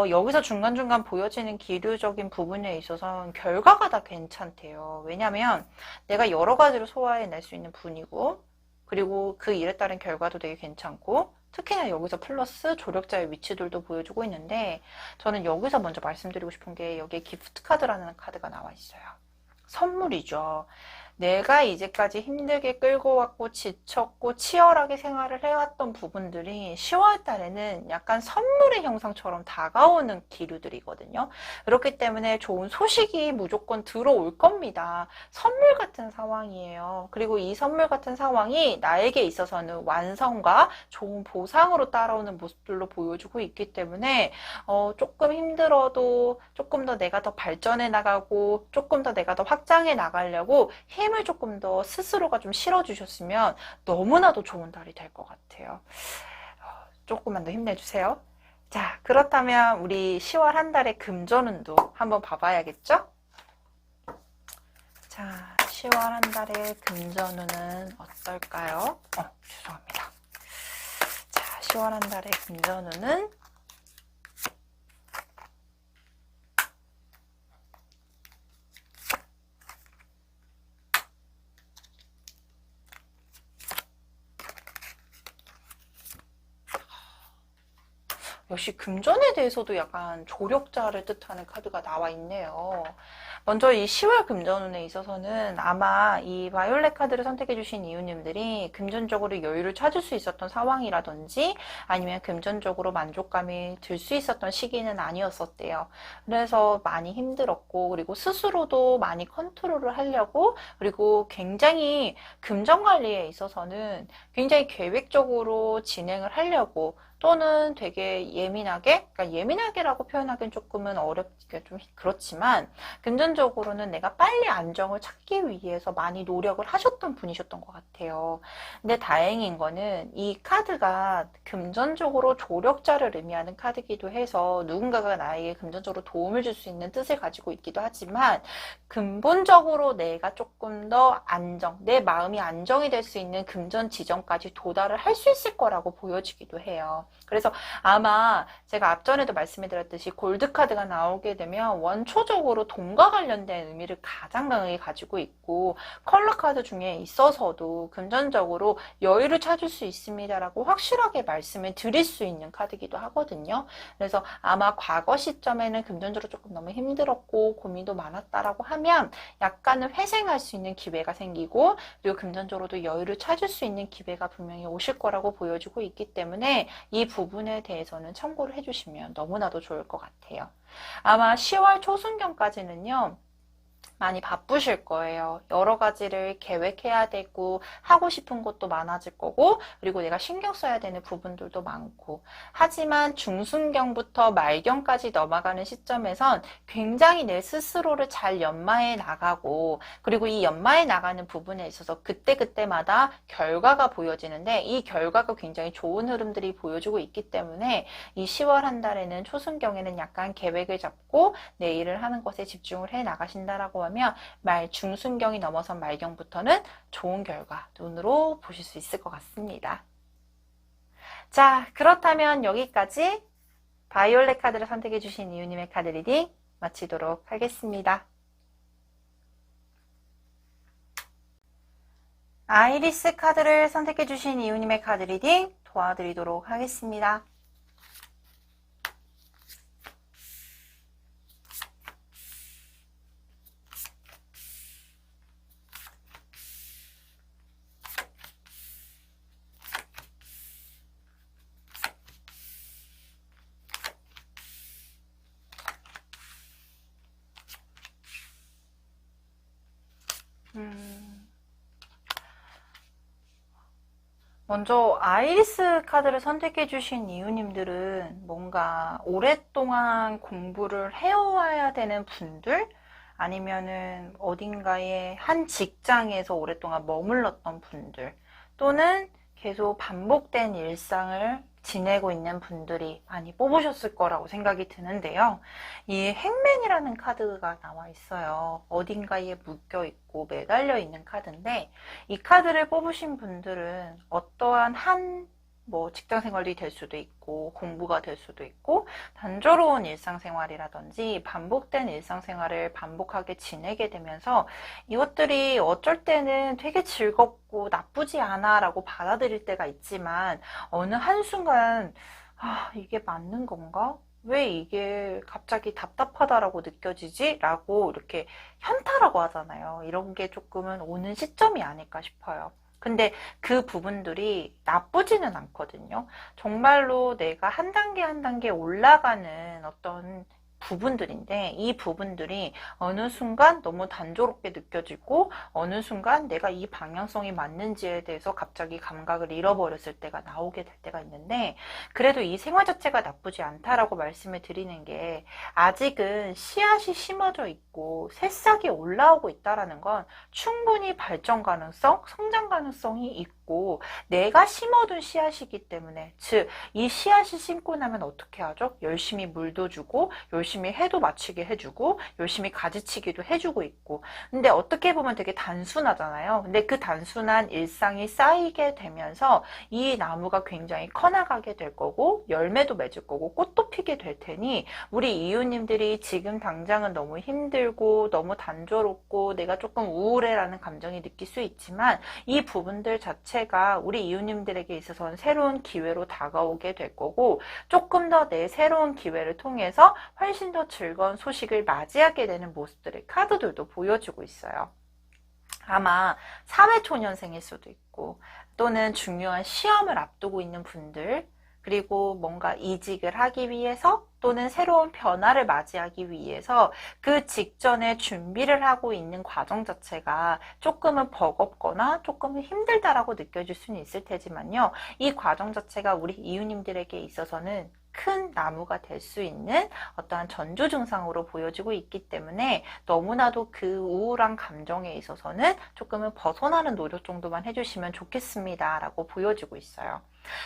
Speaker 1: 여기서 중간중간 보여지는 기류적인 부분에 있어서는 결과가 다 괜찮대요. 왜냐면 내가 여러 가지로 소화해낼 수 있는 분이고, 그리고 그 일에 따른 결과도 되게 괜찮고, 특히나 여기서 플러스 조력자의 위치들도 보여주고 있는데, 저는 여기서 먼저 말씀드리고 싶은 게 여기에 기프트 카드라는 카드가 나와 있어요. 선물이죠. 내가 이제까지 힘들게 끌고 왔고 지쳤고 치열하게 생활을 해왔던 부분들이 10월 달에는 약간 선물의 형상처럼 다가오는 기류들이거든요. 그렇기 때문에 좋은 소식이 무조건 들어올 겁니다. 선물 같은 상황이에요. 그리고 이 선물 같은 상황이 나에게 있어서는 완성과 좋은 보상으로 따라오는 모습들로 보여주고 있기 때문에 조금 힘들어도 조금 더 내가 더 발전해 나가고 조금 더 내가 더 확장해 나가려고 힘을 조금 더 스스로가 좀 실어주셨으면 너무나도 좋은 달이 될 것 같아요. 조금만 더 힘내주세요. 자, 그렇다면 우리 10월 한 달의 금전운도 한번 봐봐야겠죠? 자, 10월 한 달의 금전운은 어떨까요? 죄송합니다. 자, 10월 한 달의 금전운은 역시 금전에 대해서도 약간 조력자를 뜻하는 카드가 나와 있네요. 먼저 이 10월 금전운에 있어서는 아마 이 바이올렛 카드를 선택해 주신 이유님들이 금전적으로 여유를 찾을 수 있었던 상황이라든지 아니면 금전적으로 만족감이 들 수 있었던 시기는 아니었었대요. 그래서 많이 힘들었고, 그리고 스스로도 많이 컨트롤을 하려고, 그리고 굉장히 금전 관리에 있어서는 굉장히 계획적으로 진행을 하려고, 또는 되게 예민하게, 그러니까 예민하게라고 표현하기는 조금은 어렵게 좀 그렇지만, 금전적으로는 내가 빨리 안정을 찾기 위해서 많이 노력을 하셨던 분이셨던 것 같아요. 근데 다행인 거는 이 카드가 금전적으로 조력자를 의미하는 카드이기도 해서 누군가가 나에게 금전적으로 도움을 줄 수 있는 뜻을 가지고 있기도 하지만, 근본적으로 내가 조금 더 내 마음이 안정이 될 수 있는 금전 지점까지 도달을 할 수 있을 거라고 보여지기도 해요. 그래서 아마 제가 앞전에도 말씀드렸듯이 골드카드가 나오게 되면 원초적으로 돈과 관련된 의미를 가장 강하게 가지고 있고, 컬러카드 중에 있어서도 금전적으로 여유를 찾을 수 있습니다라고 확실하게 말씀을 드릴 수 있는 카드이기도 하거든요. 그래서 아마 과거 시점에는 금전적으로 조금 너무 힘들었고 고민도 많았다라고 하면 약간은 회생할 수 있는 기회가 생기고, 그리고 금전적으로도 여유를 찾을 수 있는 기회가 분명히 오실 거라고 보여지고 있기 때문에 이 부분에 대해서는 참고를 해주시면 너무나도 좋을 것 같아요. 아마 10월 초순경까지는요, 많이 바쁘실 거예요. 여러 가지를 계획해야 되고 하고 싶은 것도 많아질 거고, 그리고 내가 신경 써야 되는 부분들도 많고, 하지만 중순경부터 말경까지 넘어가는 시점에선 굉장히 내 스스로를 잘 연마해 나가고, 그리고 이 연마해 나가는 부분에 있어서 그때그때마다 결과가 보여지는데, 이 결과가 굉장히 좋은 흐름들이 보여주고 있기 때문에 이 10월 한 달에는 초순경에는 약간 계획을 잡고 내 일을 하는 것에 집중을 해 나가신다라고 하면 중순경이 넘어선 말경부터는 좋은 결과 눈으로 보실 수 있을 것 같습니다. 자, 그렇다면 여기까지 바이올렛 카드를 선택해 주신 이유님의 카드 리딩 마치도록 하겠습니다. 아이리스 카드를 선택해 주신 이유님의 카드 리딩 도와드리도록 하겠습니다. 먼저 아이리스 카드를 선택해 주신 이유님들은 뭔가 오랫동안 공부를 해와야 되는 분들, 아니면은 어딘가에 한 직장에서 오랫동안 머물렀던 분들, 또는 계속 반복된 일상을 지내고 있는 분들이 많이 뽑으셨을 거라고 생각이 드는데요. 이 행맨이라는 카드가 나와 있어요. 어딘가에 묶여 있고 매달려 있는 카드인데, 이 카드를 뽑으신 분들은 어떠한 직장 생활이 될 수도 있고 공부가 될 수도 있고 단조로운 일상생활이라든지 반복된 일상생활을 반복하게 지내게 되면서 이것들이 어쩔 때는 되게 즐겁고 나쁘지 않아 라고 받아들일 때가 있지만, 어느 한순간 이게 맞는 건가? 왜 이게 갑자기 답답하다라고 느껴지지? 라고 이렇게 현타라고 하잖아요. 이런 게 조금은 오는 시점이 아닐까 싶어요. 근데 그 부분들이 나쁘지는 않거든요. 정말로 내가 한 단계 한 단계 올라가는 어떤 부분들인데, 이 부분들이 어느 순간 너무 단조롭게 느껴지고 어느 순간 내가 이 방향성이 맞는지에 대해서 갑자기 감각을 잃어버렸을 때가 나오게 될 때가 있는데, 그래도 이 생활 자체가 나쁘지 않다라고 말씀을 드리는 게, 아직은 씨앗이 심어져 있고 새싹이 올라오고 있다라는 건 충분히 발전 가능성, 성장 가능성이 있고 내가 심어둔 씨앗이기 때문에, 즉 이 씨앗이 심고 나면 어떻게 하죠? 열심히 물도 주고 열심히 해도 마치게 해주고 열심히 가지치기도 해주고 있고. 근데 어떻게 보면 되게 단순하잖아요. 근데 그 단순한 일상이 쌓이게 되면서 이 나무가 굉장히 커나가게 될 거고 열매도 맺을 거고 꽃도 피게 될 테니, 우리 이웃님들이 지금 당장은 너무 힘들고 너무 단조롭고 내가 조금 우울해라는 감정이 느낄 수 있지만, 이 부분들 자체가 우리 이웃님들에게 있어서는 새로운 기회로 다가오게 될 거고, 조금 더 내 새로운 기회를 통해서 훨씬 더 즐거운 소식을 맞이하게 되는 모습들을 카드들도 보여주고 있어요. 아마 사회초년생일 수도 있고, 또는 중요한 시험을 앞두고 있는 분들, 그리고 뭔가 이직을 하기 위해서 또는 새로운 변화를 맞이하기 위해서 그 직전에 준비를 하고 있는 과정 자체가 조금은 버겁거나 조금은 힘들다라고 느껴질 수는 있을 테지만요. 이 과정 자체가 우리 이웃님들에게 있어서는 큰 나무가 될 수 있는 어떠한 전조 증상으로 보여지고 있기 때문에, 너무나도 그 우울한 감정에 있어서는 조금은 벗어나는 노력 정도만 해주시면 좋겠습니다 라고 보여지고 있어요.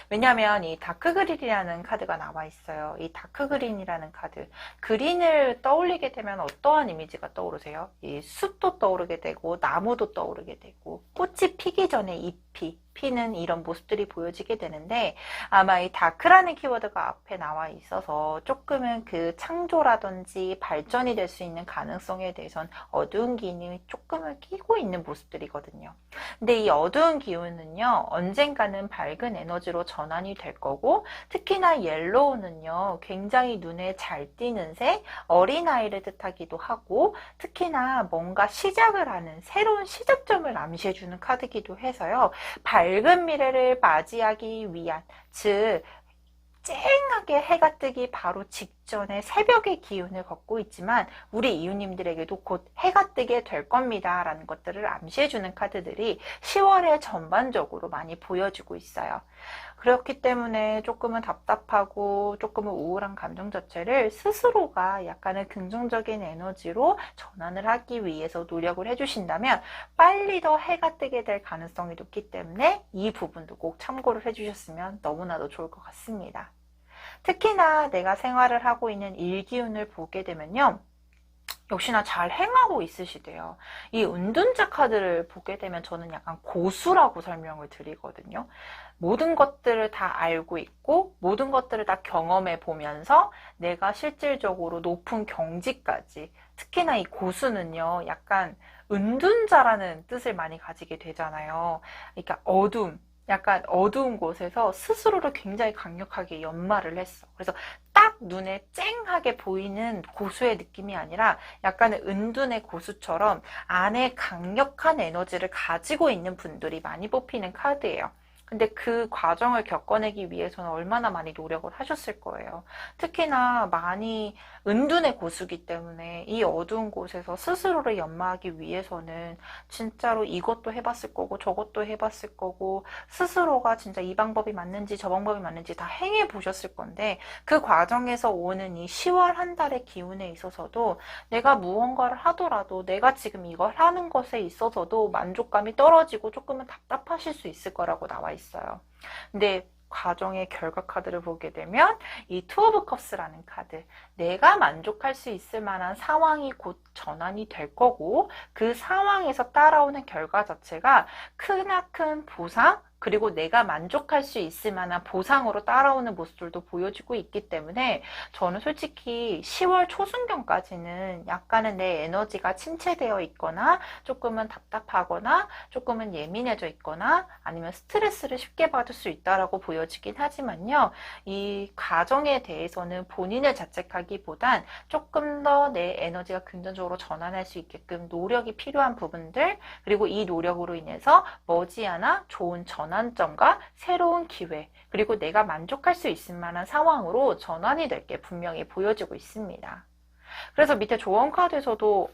Speaker 1: 왜냐하면 이 다크그린이라는 카드가 나와 있어요. 이 다크그린이라는 카드, 그린을 떠올리게 되면 어떠한 이미지가 떠오르세요? 이 숲도 떠오르게 되고 나무도 떠오르게 되고 꽃이 피기 전에 잎이 피는 이런 모습들이 보여지게 되는데, 아마 이 다크라는 키워드가 앞에 나와 있어서 조금은 그 창조라든지 발전이 될 수 있는 가능성에 대해선 어두운 기운이 조금은 끼고 있는 모습들이거든요. 근데 이 어두운 기운은요, 언젠가는 밝은 에너지로 전환이 될 거고, 특히나 옐로우는요, 굉장히 눈에 잘 띄는 색, 어린아이를 뜻하기도 하고, 특히나 뭔가 시작을 하는 새로운 시작점을 암시해주는 카드기도 해서요, 밝은 미래를 맞이하기 위한, 즉 쨍하게 해가 뜨기 바로 직전에 새벽의 기운을 걷고 있지만, 우리 이웃님들에게도 곧 해가 뜨게 될 겁니다 라는 것들을 암시해주는 카드들이 10월에 전반적으로 많이 보여지고 있어요. 그렇기 때문에 조금은 답답하고 조금은 우울한 감정 자체를 스스로가 약간의 긍정적인 에너지로 전환을 하기 위해서 노력을 해주신다면 빨리 더 해가 뜨게 될 가능성이 높기 때문에, 이 부분도 꼭 참고를 해주셨으면 너무나도 좋을 것 같습니다. 특히나 내가 생활을 하고 있는 일기운을 보게 되면요, 역시나 잘 행하고 있으시대요. 이 은둔자 카드를 보게 되면 저는 약간 고수라고 설명을 드리거든요. 모든 것들을 다 알고 있고 모든 것들을 다 경험해 보면서 내가 실질적으로 높은 경지까지, 특히나 이 고수는요, 약간 은둔자라는 뜻을 많이 가지게 되잖아요. 그러니까 약간 어두운 곳에서 스스로를 굉장히 강력하게 연마를 했어. 그래서 딱 눈에 쨍하게 보이는 고수의 느낌이 아니라 약간의 은둔의 고수처럼 안에 강력한 에너지를 가지고 있는 분들이 많이 뽑히는 카드예요. 근데 그 과정을 겪어내기 위해서는 얼마나 많이 노력을 하셨을 거예요. 특히나 많이 은둔의 고수기 때문에 이 어두운 곳에서 스스로를 연마하기 위해서는 진짜로 이것도 해봤을 거고 저것도 해봤을 거고, 스스로가 진짜 이 방법이 맞는지 저 방법이 맞는지 다 행해 보셨을 건데, 그 과정에서 오는 이 10월 한 달의 기운에 있어서도 내가 무언가를 하더라도 내가 지금 이걸 하는 것에 있어서도 만족감이 떨어지고 조금은 답답하실 수 있을 거라고 나와 있어요. 근데 과정의 결과 카드를 보게 되면 이 투 오브 컵스라는 카드, 내가 만족할 수 있을 만한 상황이 곧 전환이 될 거고 그 상황에서 따라오는 결과 자체가 크나큰 보상, 그리고 내가 만족할 수 있을 만한 보상으로 따라오는 모습들도 보여지고 있기 때문에 저는 솔직히 10월 초순경까지는 약간은 내 에너지가 침체되어 있거나 조금은 답답하거나 조금은 예민해져 있거나 아니면 스트레스를 쉽게 받을 수 있다라고 보여지긴 하지만요. 이 과정에 대해서는 본인을 자책하기보단 조금 더 내 에너지가 긍정적으로 전환할 수 있게끔 노력이 필요한 부분들, 그리고 이 노력으로 인해서 머지않아 좋은 전환점과 새로운 기회, 그리고 내가 만족할 수 있을 만한 상황으로 전환이 될 게 분명히 보여지고 있습니다. 그래서 밑에 조언 카드에서도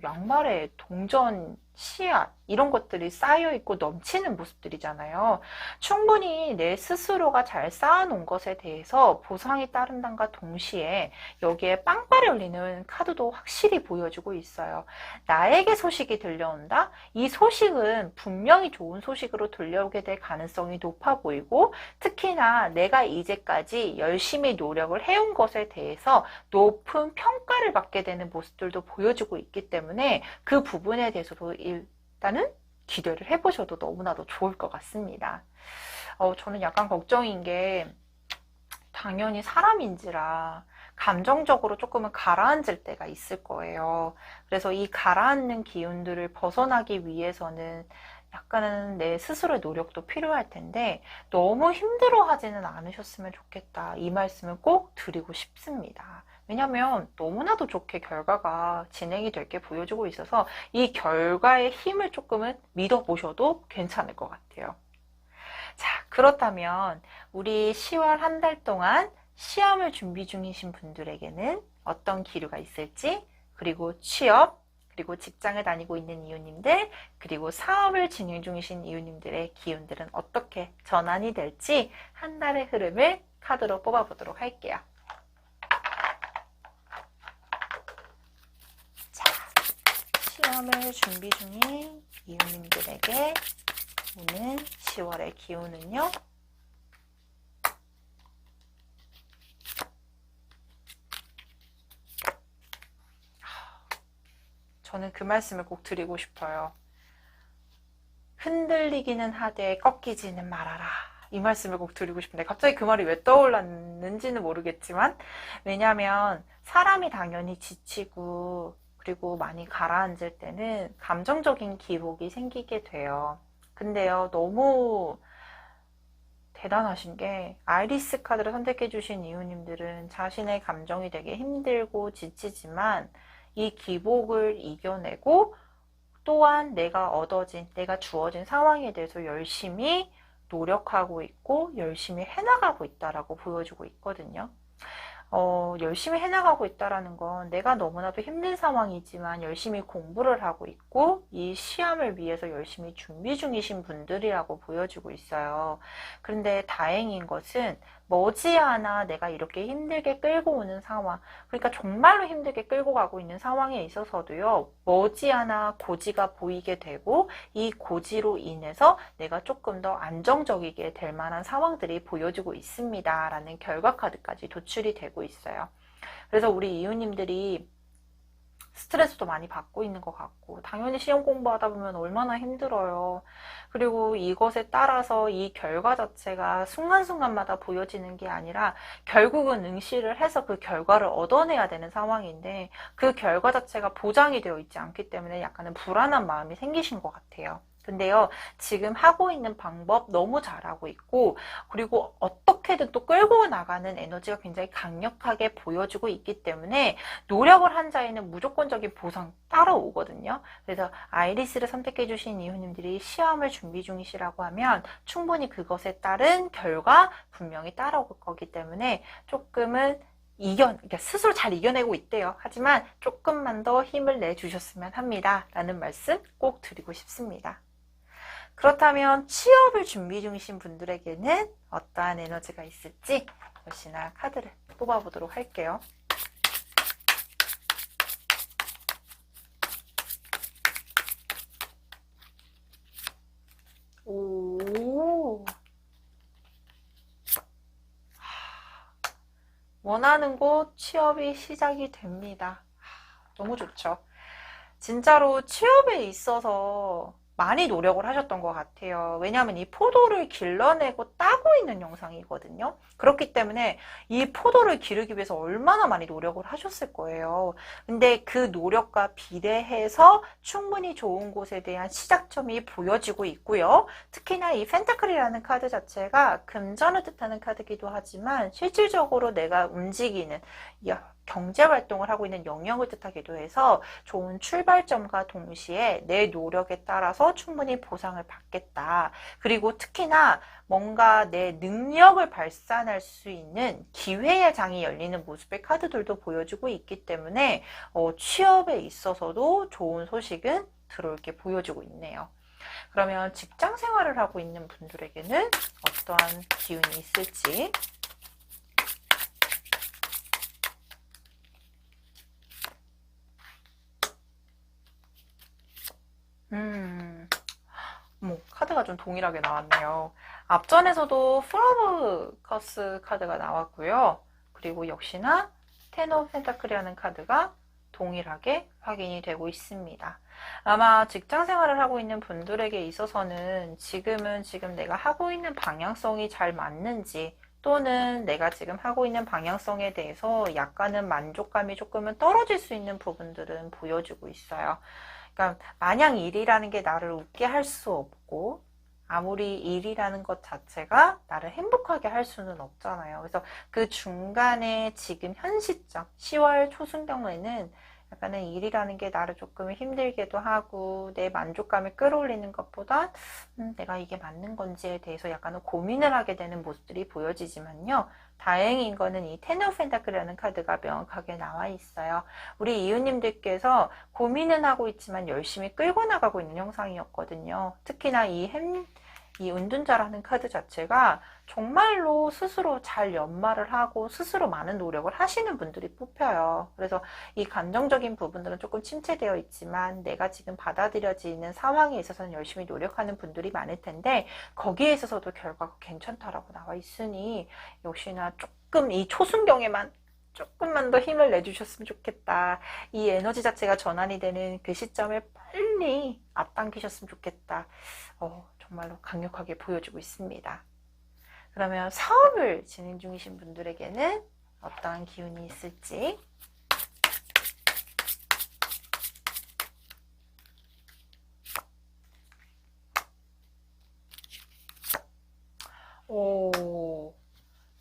Speaker 1: 양말에 동전, 씨앗 이런 것들이 쌓여있고 넘치는 모습들이잖아요. 충분히 내 스스로가 잘 쌓아놓은 것에 대해서 보상이 따른다과 동시에 여기에 빵빠레 울리는 카드도 확실히 보여주고 있어요. 나에게 소식이 들려온다? 이 소식은 분명히 좋은 소식으로 들려오게 될 가능성이 높아 보이고, 특히나 내가 이제까지 열심히 노력을 해온 것에 대해서 높은 평가를 받게 되는 모습들도 보여주고 있기 때문에 그 부분에 대해서도 일단은 기대를 해보셔도 너무나도 좋을 것 같습니다. 저는 약간 걱정인 게 당연히 사람인지라 감정적으로 조금은 가라앉을 때가 있을 거예요. 그래서 이 가라앉는 기운들을 벗어나기 위해서는 약간은 내 스스로의 노력도 필요할 텐데 너무 힘들어하지는 않으셨으면 좋겠다. 이 말씀을 꼭 드리고 싶습니다. 왜냐면 너무나도 좋게 결과가 진행이 될 게 보여주고 있어서 이 결과의 힘을 조금은 믿어보셔도 괜찮을 것 같아요. 자, 그렇다면 우리 10월 한 달 동안 시험을 준비 중이신 분들에게는 어떤 기류가 있을지, 그리고 취업, 그리고 직장을 다니고 있는 이웃님들, 그리고 사업을 진행 중이신 이웃님들의 기운들은 어떻게 전환이 될지 한 달의 흐름을 카드로 뽑아보도록 할게요. 자, 시험을 준비 중인 이웃님들에게 오는 10월의 기운은요. 저는 그 말씀을 꼭 드리고 싶어요. 흔들리기는 하되 꺾이지는 말아라. 이 말씀을 꼭 드리고 싶은데 갑자기 그 말이 왜 떠올랐는지는 모르겠지만, 왜냐하면 사람이 당연히 지치고 그리고 많이 가라앉을 때는 감정적인 기복이 생기게 돼요. 근데요, 너무 대단하신 게 아이리스 카드를 선택해 주신 이웃님들은 자신의 감정이 되게 힘들고 지치지만 이 기복을 이겨내고 또한 내가 주어진 상황에 대해서 열심히 노력하고 있고 열심히 해나가고 있다라고 보여주고 있거든요. 열심히 해나가고 있다라는 건 내가 너무나도 힘든 상황이지만 열심히 공부를 하고 있고 이 시험을 위해서 열심히 준비 중이신 분들이라고 보여주고 있어요. 그런데 다행인 것은 머지않아 내가 이렇게 힘들게 끌고 오는 상황, 그러니까 정말로 힘들게 끌고 가고 있는 상황에 있어서도요, 머지않아 고지가 보이게 되고 이 고지로 인해서 내가 조금 더 안정적이게 될 만한 상황들이 보여지고 있습니다. 라는 결과 카드까지 도출이 되고 있어요. 그래서 우리 이웃님들이 스트레스도 많이 받고 있는 것 같고, 당연히 시험 공부하다 보면 얼마나 힘들어요. 그리고 이것에 따라서 이 결과 자체가 순간순간마다 보여지는 게 아니라 결국은 응시를 해서 그 결과를 얻어내야 되는 상황인데 그 결과 자체가 보장이 되어 있지 않기 때문에 약간은 불안한 마음이 생기신 것 같아요. 근데요, 지금 하고 있는 방법 너무 잘하고 있고, 그리고 어떻게든 또 끌고 나가는 에너지가 굉장히 강력하게 보여주고 있기 때문에 노력을 한 자에는 무조건적인 보상 따라오거든요. 그래서 아이리스를 선택해 주신 이웃님들이 시험을 준비 중이시라고 하면 충분히 그것에 따른 결과 분명히 따라올 거기 때문에 조금은 그러니까 스스로 잘 이겨내고 있대요. 하지만 조금만 더 힘을 내주셨으면 합니다. 라는 말씀 꼭 드리고 싶습니다. 그렇다면 취업을 준비 중이신 분들에게는 어떠한 에너지가 있을지 역시나 카드를 뽑아보도록 할게요. 오, 원하는 곳 취업이 시작이 됩니다. 너무 좋죠. 진짜로 취업에 있어서 많이 노력을 하셨던 것 같아요. 왜냐하면 이 포도를 길러내고 따고 있는 영상이거든요. 그렇기 때문에 이 포도를 기르기 위해서 얼마나 많이 노력을 하셨을 거예요. 근데 그 노력과 비례해서 충분히 좋은 곳에 대한 시작점이 보여지고 있고요. 특히나 이 펜타클이라는 카드 자체가 금전을 뜻하는 카드이기도 하지만 실질적으로 내가 움직이는 경제 활동을 하고 있는 영역을 뜻하기도 해서 좋은 출발점과 동시에 내 노력에 따라서 충분히 보상을 받겠다. 그리고 특히나 뭔가 내 능력을 발산할 수 있는 기회의 장이 열리는 모습의 카드들도 보여주고 있기 때문에 취업에 있어서도 좋은 소식은 들어올 게 보여주고 있네요. 그러면 직장 생활을 하고 있는 분들에게는 어떠한 기운이 있을지 카드가 좀 동일하게 나왔네요. 앞전에서도 프로브커스 카드가 나왔고요. 그리고 역시나 텐 오브 펜타클이라는 카드가 동일하게 확인이 되고 있습니다. 아마 직장 생활을 하고 있는 분들에게 있어서는 지금 내가 하고 있는 방향성이 잘 맞는지 또는 내가 지금 하고 있는 방향성에 대해서 약간은 만족감이 조금은 떨어질 수 있는 부분들은 보여주고 있어요. 그러니까 마냥 일이라는 게 나를 웃게 할 수 없고 아무리 일이라는 것 자체가 나를 행복하게 할 수는 없잖아요. 그래서 그 중간에 지금 현 시점 10월 초순경에는 약간은 일이라는 게 나를 조금 힘들게도 하고 내 만족감을 끌어올리는 것보다 내가 이게 맞는 건지에 대해서 약간은 고민을 하게 되는 모습들이 보여지지만요. 다행인 거는 이 텐 오브 펜타클이라는 카드가 명확하게 나와 있어요. 우리 이웃님들께서 고민은 하고 있지만 열심히 끌고 나가고 있는 형상이었거든요. 특히나 이 은둔자라는 카드 자체가 정말로 스스로 잘 연마를 하고 스스로 많은 노력을 하시는 분들이 뽑혀요. 그래서 이 감정적인 부분들은 조금 침체되어 있지만 내가 지금 받아들여지는 상황에 있어서는 열심히 노력하는 분들이 많을 텐데 거기에 있어서도 결과가 괜찮다라고 나와 있으니 역시나 조금 이 초순경에만 조금만 더 힘을 내주셨으면 좋겠다. 이 에너지 자체가 전환이 되는 그 시점에 빨리 앞당기셨으면 좋겠다. 정말로 강력하게 보여주고 있습니다. 그러면 사업을 진행 중이신 분들에게는 어떠한 기운이 있을지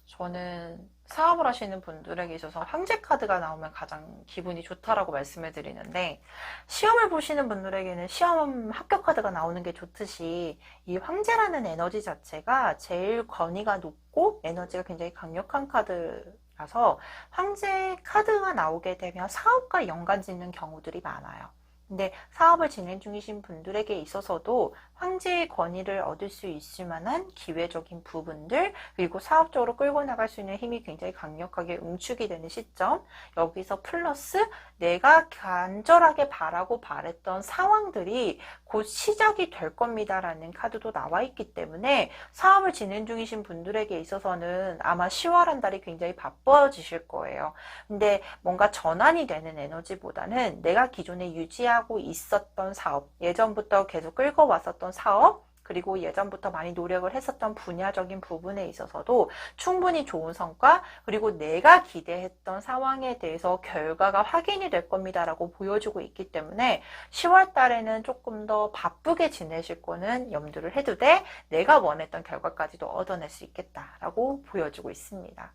Speaker 1: 저는 사업을 하시는 분들에게 있어서 황제 카드가 나오면 가장 기분이 좋다라고 말씀을 드리는데 시험을 보시는 분들에게는 시험 합격 카드가 나오는 게 좋듯이 이 황제라는 에너지 자체가 제일 권위가 높고 에너지가 굉장히 강력한 카드라서 황제 카드가 나오게 되면 사업과 연관 짓는 경우들이 많아요. 근데 사업을 진행 중이신 분들에게 있어서도 황제의 권위를 얻을 수 있을 만한 기회적인 부분들 그리고 사업적으로 끌고 나갈 수 있는 힘이 굉장히 강력하게 응축이 되는 시점 여기서 플러스 내가 간절하게 바라고 바랬던 상황들이 곧 시작이 될 겁니다 라는 카드도 나와 있기 때문에 사업을 진행 중이신 분들에게 있어서는 아마 10월 한 달이 굉장히 바빠지실 거예요. 근데 뭔가 전환이 되는 에너지보다는 내가 기존에 유지하고 있었던 사업 예전부터 계속 끌고 왔었던 사업 그리고 예전부터 많이 노력을 했었던 분야적인 부분에 있어서도 충분히 좋은 성과 그리고 내가 기대했던 상황에 대해서 결과가 확인이 될 겁니다 라고 보여주고 있기 때문에 10월 달에는 조금 더 바쁘게 지내실 거는 염두를 해도 돼 내가 원했던 결과까지도 얻어낼 수 있겠다라고 보여주고 있습니다.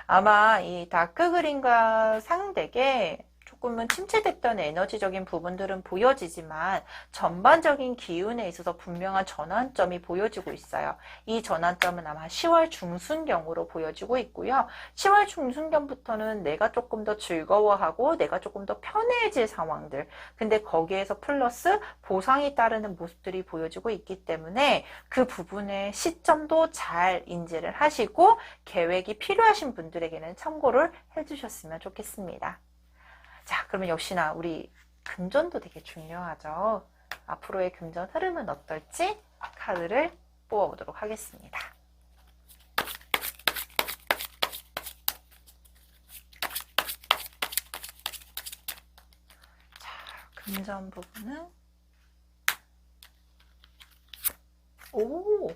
Speaker 1: 아마 이 다크 그린과 상대게 조금은 침체됐던 에너지적인 부분들은 보여지지만 전반적인 기운에 있어서 분명한 전환점이 보여지고 있어요. 이 전환점은 아마 10월 중순경으로 보여지고 있고요. 10월 중순경부터는 내가 조금 더 즐거워하고 내가 조금 더 편해질 상황들 근데 거기에서 플러스 보상이 따르는 모습들이 보여지고 있기 때문에 그 부분의 시점도 잘 인지를 하시고 계획이 필요하신 분들에게는 참고를 해주셨으면 좋겠습니다. 자, 그러면 역시나 우리 금전도 되게 중요하죠. 앞으로의 금전 흐름은 어떨지 카드를 뽑아보도록 하겠습니다. 금전 부분은 오!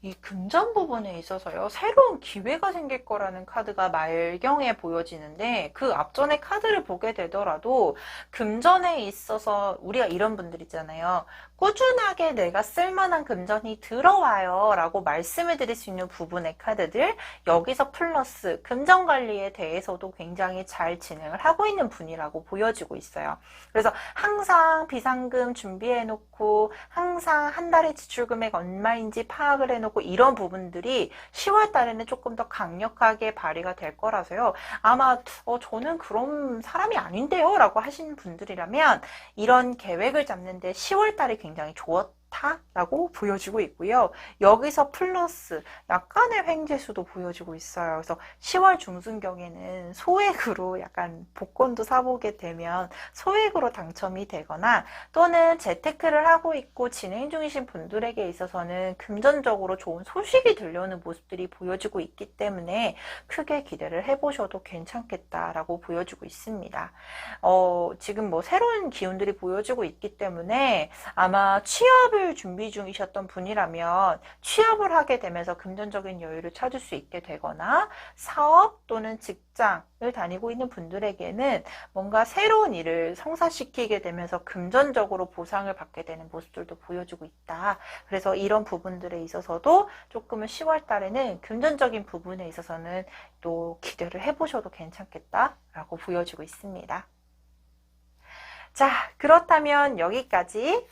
Speaker 1: 이 금전 부분에 있어서요, 새로운 기회가 생길 거라는 카드가 말경에 보여지는데, 그 앞전의 카드를 보게 되더라도 금전에 있어서 우리가 이런 분들 있잖아요. 꾸준하게 내가 쓸만한 금전이 들어와요 라고 말씀을 드릴 수 있는 부분의 카드들, 여기서 플러스 금전 관리에 대해서도 굉장히 잘 진행을 하고 있는 분이라고 보여지고 있어요. 그래서 항상 비상금 준비해 놓고 항상 한 달의 지출 금액 얼마인지 파악을 해 놓고 이런 부분들이 10월 달에는 조금 더 강력하게 발휘가 될 거라서요. 아마 저는 그런 사람이 아닌데요 라고 하시는 분들이라면 이런 계획을 잡는데 10월 달이 굉장히 좋다라고 보여지고 있고요. 여기서 플러스 약간의 횡재수도 보여지고 있어요. 그래서 10월 중순경에는 소액으로 약간 복권도 사보게 되면 소액으로 당첨이 되거나 또는 재테크를 하고 있고 진행 중이신 분들에게 있어서는 금전적으로 좋은 소식이 들려오는 모습들이 보여지고 있기 때문에 크게 기대를 해보셔도 괜찮겠다라고 보여지고 있습니다. 지금 뭐 새로운 기운들이 보여지고 있기 때문에 아마 취업을 준비 중이셨던 분이라면 취업을 하게 되면서 금전적인 여유를 찾을 수 있게 되거나 사업 또는 직장을 다니고 있는 분들에게는 뭔가 새로운 일을 성사시키게 되면서 금전적으로 보상을 받게 되는 모습들도 보여주고 있다. 그래서 이런 부분들에 있어서도 조금은 10월 달에는 금전적인 부분에 있어서는 또 기대를 해보셔도 괜찮겠다라고 보여지고 있습니다. 자, 그렇다면 여기까지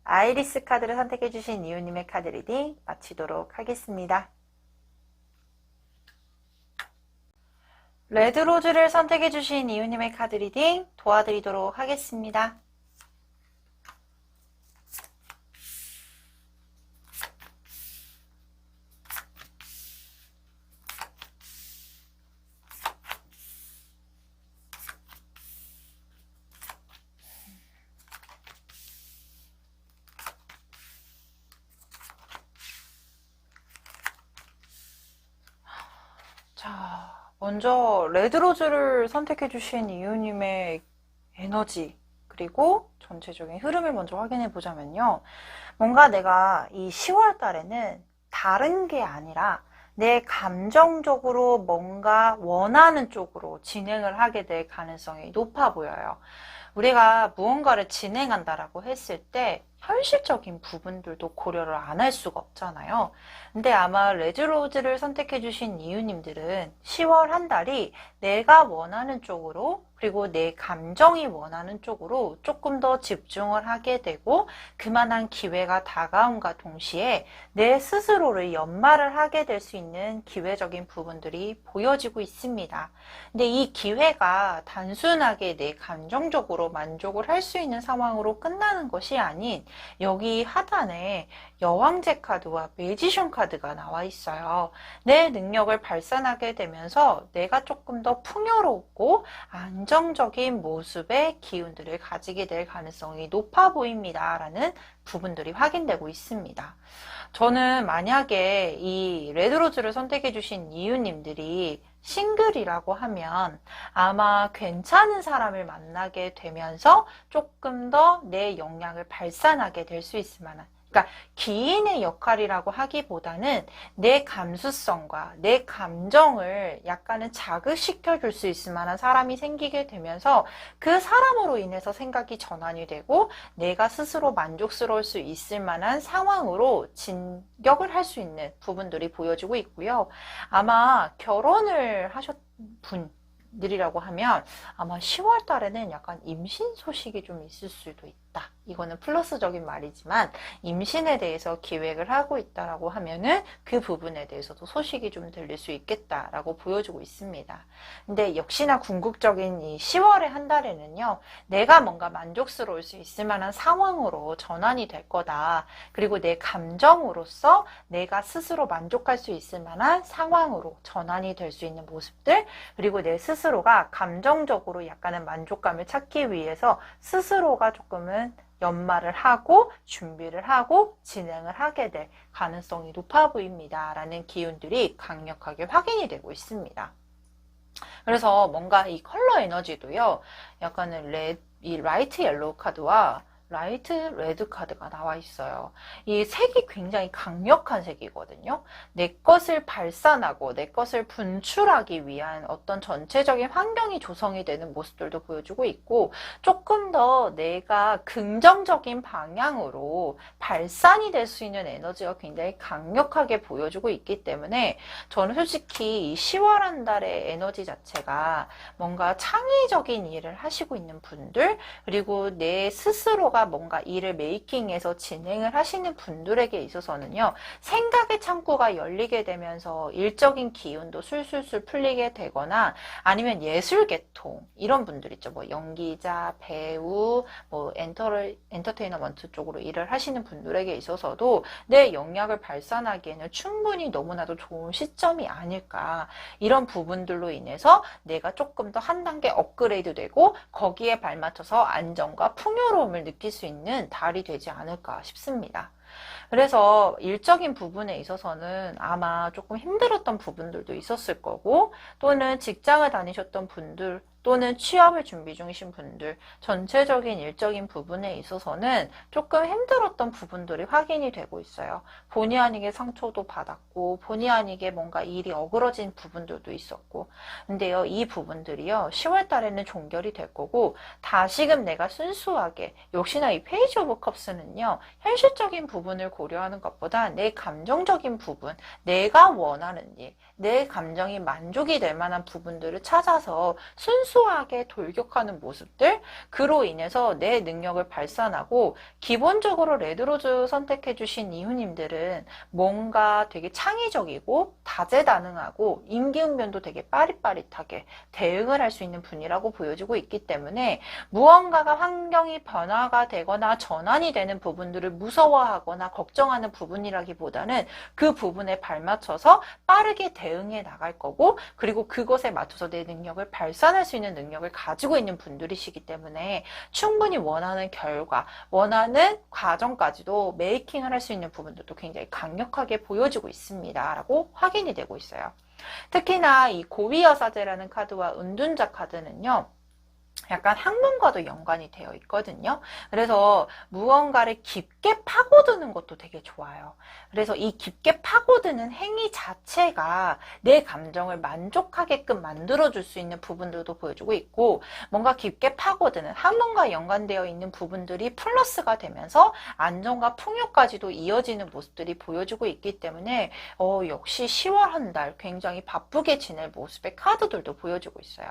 Speaker 1: 아이리스 카드를 선택해주신 이유님의 카드 리딩 마치도록 하겠습니다. 레드로즈를 선택해주신 이유님의 카드 리딩 도와드리도록 하겠습니다. 자, 먼저 레드로즈를 선택해주신 이유님의 에너지 그리고 전체적인 흐름을 먼저 확인해 보자면요. 뭔가 내가 이 10월 달에는 다른 게 아니라 내 감정적으로 뭔가 원하는 쪽으로 진행을 하게 될 가능성이 높아 보여요. 우리가 무언가를 진행한다라고 했을 때 현실적인 부분들도 고려를 안 할 수가 없잖아요. 근데 아마 레드로즈를 선택해 주신 이유님들은 10월 한 달이 내가 원하는 쪽으로 그리고 내 감정이 원하는 쪽으로 조금 더 집중을 하게 되고 그만한 기회가 다가옴과 동시에 내 스스로를 연마를 하게 될 수 있는 기회적인 부분들이 보여지고 있습니다. 근데 이 기회가 단순하게 내 감정적으로 만족을 할 수 있는 상황으로 끝나는 것이 아닌 여기 하단에 여왕제 카드와 매지션 카드가 나와 있어요. 내 능력을 발산하게 되면서 내가 조금 더 풍요롭고 안정적인 모습의 기운들을 가지게 될 가능성이 높아 보입니다. 라는 부분들이 확인되고 있습니다. 저는 만약에 이 레드로즈를 선택해 주신 이유님들이 싱글이라고 하면 아마 괜찮은 사람을 만나게 되면서 조금 더 내 역량을 발산하게 될 수 있을 만한 그러니까 기인의 역할이라고 하기보다는 내 감수성과 내 감정을 약간은 자극시켜 줄 수 있을 만한 사람이 생기게 되면서 그 사람으로 인해서 생각이 전환이 되고 내가 스스로 만족스러울 수 있을 만한 상황으로 진격을 할 수 있는 부분들이 보여지고 있고요. 아마 결혼을 하셨 분들이라고 하면 아마 10월 달에는 약간 임신 소식이 좀 있을 수도 있다. 이거는 플러스적인 말이지만 임신에 대해서 기획을 하고 있다라고 하면은 그 부분에 대해서도 소식이 좀 들릴 수 있겠다라고 보여주고 있습니다. 근데 역시나 궁극적인 이 10월의 한 달에는요. 내가 뭔가 만족스러울 수 있을 만한 상황으로 전환이 될 거다. 그리고 내 감정으로서 내가 스스로 만족할 수 있을 만한 상황으로 전환이 될 수 있는 모습들 그리고 내 스스로가 감정적으로 약간의 만족감을 찾기 위해서 스스로가 조금은 연마를 하고 준비를 하고 진행을 하게 될 가능성이 높아 보입니다. 라는 기운들이 강력하게 확인이 되고 있습니다. 그래서 뭔가 이 컬러 에너지도요, 약간은 이 라이트 옐로우 카드와 라이트 레드 카드가 나와 있어요. 이 색이 굉장히 강력한 색이거든요. 내 것을 발산하고 내 것을 분출하기 위한 어떤 전체적인 환경이 조성이 되는 모습들도 보여주고 있고, 조금 더 내가 긍정적인 방향으로 발산이 될 수 있는 에너지가 굉장히 강력하게 보여주고 있기 때문에, 저는 솔직히 이 10월 한 달의 에너지 자체가 뭔가 창의적인 일을 하시고 있는 분들, 그리고 내 스스로가 뭔가 일을 메이킹해서 진행을 하시는 분들에게 있어서는요, 생각의 창구가 열리게 되면서 일적인 기운도 술술술 풀리게 되거나, 아니면 예술 계통 이런 분들 있죠. 뭐 연기자, 배우, 뭐 엔터테이너먼트 쪽으로 일을 하시는 분들에게 있어서도 내 영역을 발산하기에는 충분히 너무나도 좋은 시점이 아닐까. 이런 부분들로 인해서 내가 조금 더 한 단계 업그레이드 되고, 거기에 발맞춰서 안정과 풍요로움을 느낄 수 있는 달이 되지 않을까 싶습니다. 그래서 일적인 부분에 있어서는 아마 조금 힘들었던 부분들도 있었을 거고, 또는 직장을 다니셨던 분들, 또는 취업을 준비 중이신 분들, 전체적인 일적인 부분에 있어서는 조금 힘들었던 부분들이 확인이 되고 있어요. 본의 아니게 상처도 받았고, 본의 아니게 뭔가 일이 어그러진 부분들도 있었고. 근데요, 이 부분들이요, 10월 달에는 종결이 될 거고, 다시금 내가 순수하게, 역시나 이 페이지 오브 컵스는요, 현실적인 부분을 고려하는 것보다 내 감정적인 부분, 내가 원하는 일, 내 감정이 만족이 될 만한 부분들을 찾아서 순수하게 돌격하는 모습들, 그로 인해서 내 능력을 발산하고, 기본적으로 레드로즈 선택해 주신 이유님들은 뭔가 되게 창의적이고 다재다능하고 임기응변도 되게 빠릿빠릿하게 대응을 할 수 있는 분이라고 보여지고 있기 때문에, 무언가가 환경이 변화가 되거나 전환이 되는 부분들을 무서워하거나 걱정하는 부분이라기보다는 그 부분에 발맞춰서 빠르게 대응해 나갈 거고, 그리고 그것에 맞춰서 내 능력을 발산할 수 있는 능력을 가지고 있는 분들이시기 때문에 충분히 원하는 결과, 원하는 과정까지도 메이킹을 할 수 있는 부분들도 굉장히 강력하게 보여지고 있습니다 라고 확인이 되고 있어요. 특히나 이 고위여사제라는 카드와 은둔자 카드는요, 약간 학문과도 연관이 되어 있거든요. 그래서 무언가를 깊게 파고드는 것도 되게 좋아요. 그래서 이 깊게 파고드는 행위 자체가 내 감정을 만족하게끔 만들어줄 수 있는 부분들도 보여주고 있고, 뭔가 깊게 파고드는 학문과 연관되어 있는 부분들이 플러스가 되면서 안정과 풍요까지도 이어지는 모습들이 보여주고 있기 때문에 역시 10월 한 달 굉장히 바쁘게 지낼 모습의 카드들도 보여주고 있어요.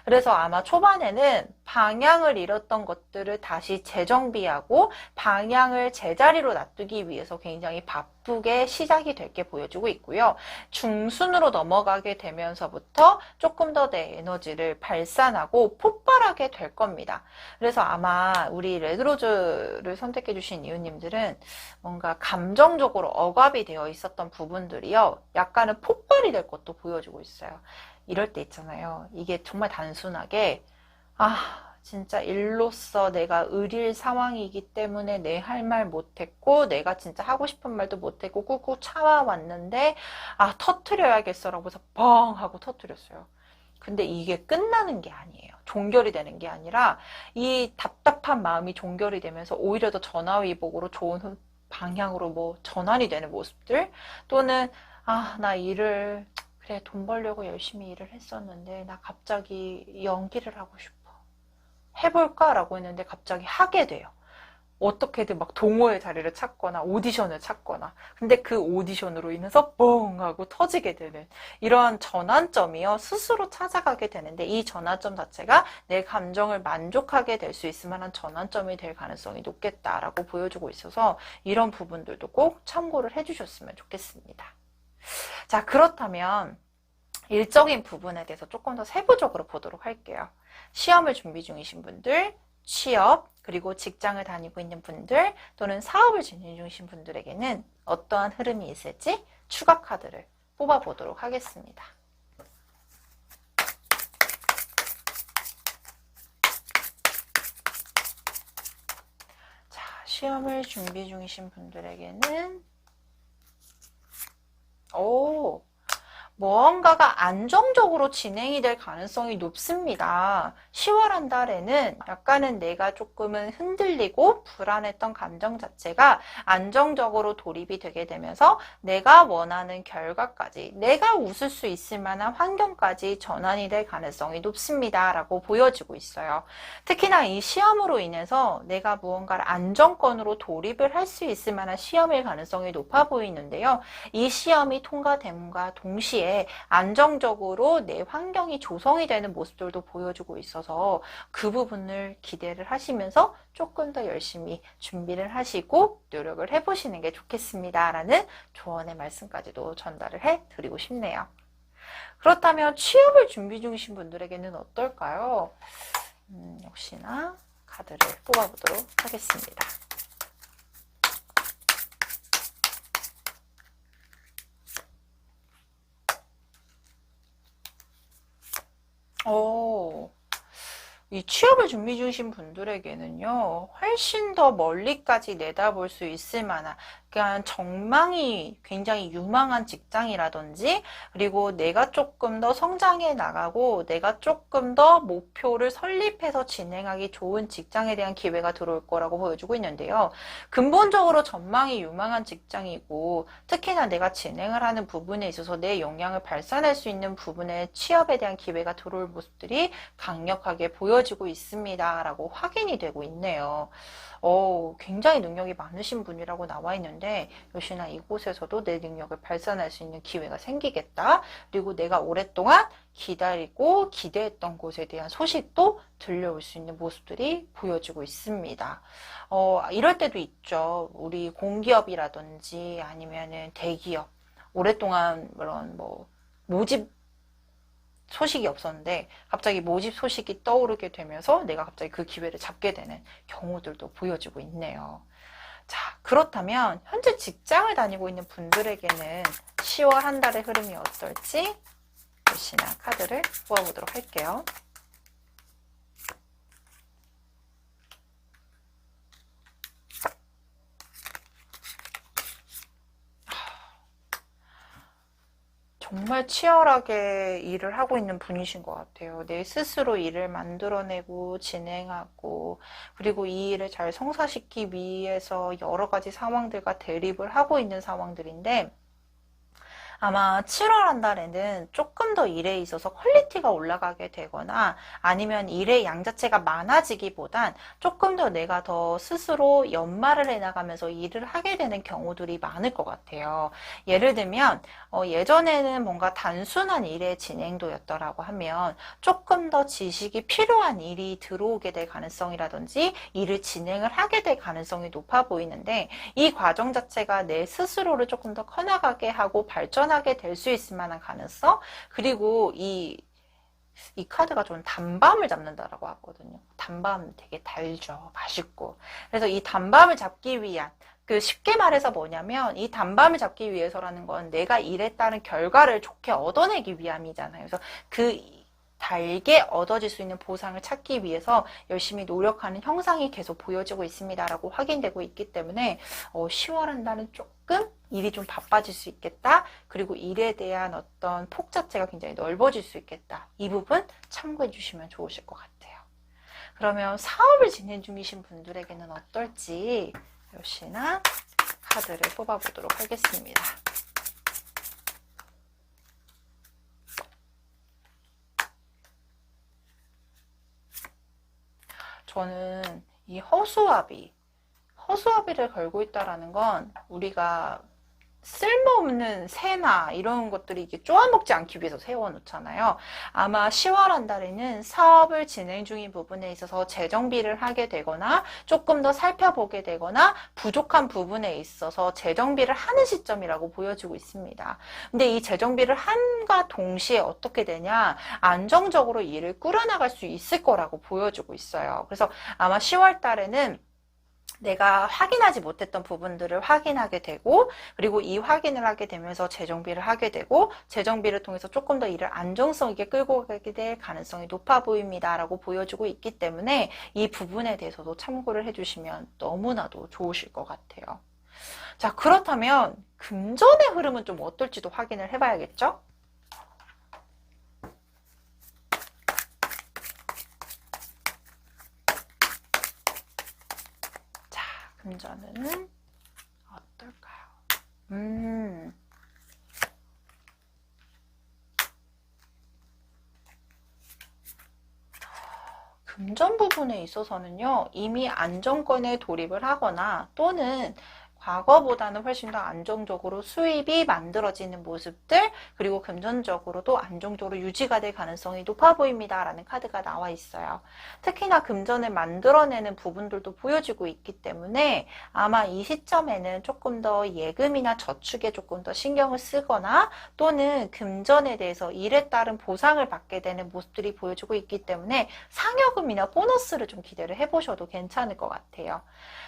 Speaker 1: 그래서 아마 초반에는 방향을 잃었던 것들을 다시 재정비하고 방향을 제자리로 놔두기 위해서 굉장히 바쁘게 시작이 될 게 보여지고 있고요. 중순으로 넘어가게 되면서부터 조금 더 내 에너지를 발산하고 폭발하게 될 겁니다. 그래서 아마 우리 레드로즈를 선택해 주신 이유님들은 뭔가 감정적으로 억압이 되어 있었던 부분들이요, 약간은 폭발이 될 것도 보여주고 있어요. 이럴 때 있잖아요. 이게 정말 단순하게 진짜 일로서 내가 의릴 상황이기 때문에 내 할 말 못했고, 내가 진짜 하고 싶은 말도 못했고 꾹꾹 참아왔는데 터트려야겠어라고 해서 뻥 하고 터트렸어요. 근데 이게 끝나는 게 아니에요. 종결이 되는 게 아니라 이 답답한 마음이 종결이 되면서 오히려 더 전화위복으로 좋은 방향으로 뭐 전환이 되는 모습들, 또는 나 일을 그래, 돈 벌려고 열심히 일을 했었는데 나 갑자기 연기를 하고 싶어. 해볼까? 라고 했는데 갑자기 하게 돼요. 어떻게든 막 동호회 자리를 찾거나 오디션을 찾거나, 근데 그 오디션으로 인해서 뻥 하고 터지게 되는 이런 전환점이요, 스스로 찾아가게 되는데, 이 전환점 자체가 내 감정을 만족하게 될 수 있을 만한 전환점이 될 가능성이 높겠다라고 보여주고 있어서 이런 부분들도 꼭 참고를 해주셨으면 좋겠습니다. 자, 그렇다면 일적인 부분에 대해서 조금 더 세부적으로 보도록 할게요. 시험을 준비 중이신 분들, 취업, 그리고 직장을 다니고 있는 분들, 또는 사업을 진행 중이신 분들에게는 어떠한 흐름이 있을지 추가 카드를 뽑아보도록 하겠습니다. 자, 시험을 준비 중이신 분들에게는 무언가가 안정적으로 진행이 될 가능성이 높습니다. 10월 한 달에는 약간은 내가 조금은 흔들리고 불안했던 감정 자체가 안정적으로 돌입이 되게 되면서 내가 원하는 결과까지, 내가 웃을 수 있을 만한 환경까지 전환이 될 가능성이 높습니다. 라고 보여지고 있어요. 특히나 이 시험으로 인해서 내가 무언가를 안정권으로 돌입을 할 수 있을 만한 시험일 가능성이 높아 보이는데요. 이 시험이 통과됨과 동시에 안정적으로 내 환경이 조성이 되는 모습들도 보여주고 있어서 그 부분을 기대를 하시면서 조금 더 열심히 준비를 하시고 노력을 해보시는 게 좋겠습니다. 라는 조언의 말씀까지도 전달을 해드리고 싶네요. 그렇다면 취업을 준비 중이신 분들에게는 어떨까요? 역시나 카드를 뽑아보도록 하겠습니다. 이 취업을 준비 중이신 분들에게는요, 훨씬 더 멀리까지 내다볼 수 있을 만한, 그러니까 전망이 굉장히 유망한 직장이라든지, 그리고 내가 조금 더 성장해 나가고, 내가 조금 더 목표를 설립해서 진행하기 좋은 직장에 대한 기회가 들어올 거라고 보여주고 있는데요. 근본적으로 전망이 유망한 직장이고, 특히나 내가 진행을 하는 부분에 있어서 내 역량을 발산할 수 있는 부분에 취업에 대한 기회가 들어올 모습들이 강력하게 보여지고 있습니다. 라고 확인이 되고 있네요. 굉장히 능력이 많으신 분이라고 나와 있는데 역시나 이곳에서도 내 능력을 발산할 수 있는 기회가 생기겠다. 그리고 내가 오랫동안 기다리고 기대했던 곳에 대한 소식도 들려올 수 있는 모습들이 보여지고 있습니다. 이럴 때도 있죠. 우리 공기업이라든지 아니면은 대기업 오랫동안 그런 모집 소식이 없었는데 갑자기 모집 소식이 떠오르게 되면서 내가 갑자기 그 기회를 잡게 되는 경우들도 보여지고 있네요. 자, 그렇다면 현재 직장을 다니고 있는 분들에게는 10월 한 달의 흐름이 어떨지 역시나 카드를 뽑아보도록 할게요. 정말 치열하게 일을 하고 있는 분이신 것 같아요. 내 스스로 일을 만들어내고 진행하고 그리고 이 일을 잘 성사시키기 위해서 여러 가지 상황들과 대립을 하고 있는 상황들인데 아마 7월 한 달에는 조금 더 일에 있어서 퀄리티가 올라가게 되거나 아니면 일의 양 자체가 많아지기보단 조금 더 내가 더 스스로 연말을 해나가면서 일을 하게 되는 경우들이 많을 것 같아요. 예를 들면 예전에는 뭔가 단순한 일의 진행도였더라고 하면 조금 더 지식이 필요한 일이 들어오게 될 가능성이라든지 일을 진행을 하게 될 가능성이 높아 보이는데 이 과정 자체가 내 스스로를 조금 더 커나가게 하고 발전하게 될 수 있을 만한 가능성 그리고 이 카드가 좀 단밤을 잡는다라고 하거든요. 단밤 되게 달죠. 맛있고. 그래서 이 단밤을 잡기 위한 쉽게 말해서 뭐냐면 이 단밤을 잡기 위해서라는 건 내가 일에 따른 결과를 좋게 얻어내기 위함이잖아요. 그래서 달게 얻어질 수 있는 보상을 찾기 위해서 열심히 노력하는 형상이 계속 보여지고 있습니다라고 확인되고 있기 때문에 10월 한 달은 조금 일이 좀 바빠질 수 있겠다. 그리고 일에 대한 어떤 폭 자체가 굉장히 넓어질 수 있겠다. 이 부분 참고해 주시면 좋으실 것 같아요. 그러면 사업을 진행 중이신 분들에게는 어떨지 역시나 카드를 뽑아보도록 하겠습니다. 저는 이 허수아비를 걸고 있다라는 건 우리가 쓸모없는 새나 이런 것들이 이게 쪼아먹지 않기 위해서 세워놓잖아요. 아마 10월 한 달에는 사업을 진행 중인 부분에 있어서 재정비를 하게 되거나 조금 더 살펴보게 되거나 부족한 부분에 있어서 재정비를 하는 시점이라고 보여지고 있습니다. 근데 이 재정비를 함과 동시에 어떻게 되냐 안정적으로 일을 꾸려나갈 수 있을 거라고 보여지고 있어요. 그래서 아마 10월 달에는 내가 확인하지 못했던 부분들을 확인하게 되고 그리고 이 확인을 하게 되면서 재정비를 하게 되고 재정비를 통해서 조금 더 일을 안정성 있게 끌고 가게 될 가능성이 높아 보입니다 라고 보여주고 있기 때문에 이 부분에 대해서도 참고를 해주시면 너무나도 좋으실 것 같아요. 자, 그렇다면 금전의 흐름은 좀 어떨지도 확인을 해봐야겠죠? 금전은 어떨까요? 음. 금전 부분에 있어서는요, 이미 안정권에 돌입을 하거나 또는 과거보다는 훨씬 더 안정적으로 수입이 만들어지는 모습들, 그리고 금전적으로도 안정적으로 유지가 될 가능성이 높아 보입니다 라는 카드가 나와 있어요. 특히나 금전을 만들어내는 부분들도 보여지고 있기 때문에 아마 이 시점에는 조금 더 예금이나 저축에 조금 더 신경을 쓰거나 또는 금전에 대해서 일에 따른 보상을 받게 되는 모습들이 보여지고 있기 때문에 상여금이나 보너스를 좀 기대를 해보셔도 괜찮을 것 같아요.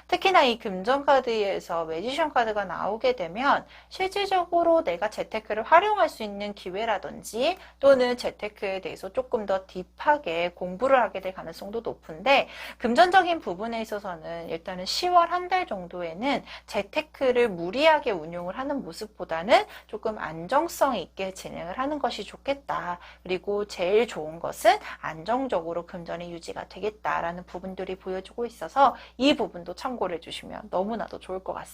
Speaker 1: 특히나 이 금전 카드에서 매지션 카드가 나오게 되면 실질적으로 내가 재테크를 활용할 수 있는 기회라든지 또는 재테크에 대해서 조금 더 딥하게 공부를 하게 될 가능성도 높은데, 금전적인 부분에 있어서는 일단은 10월 한 달 정도에는 재테크를 무리하게 운용을 하는 모습보다는 조금 안정성 있게 진행을 하는 것이 좋겠다. 그리고 제일 좋은 것은 안정적으로 금전이 유지가 되겠다라는 부분들이 보여주고 있어서 이 부분도 참고를 해주시면 너무나도 좋을 것 같습니다.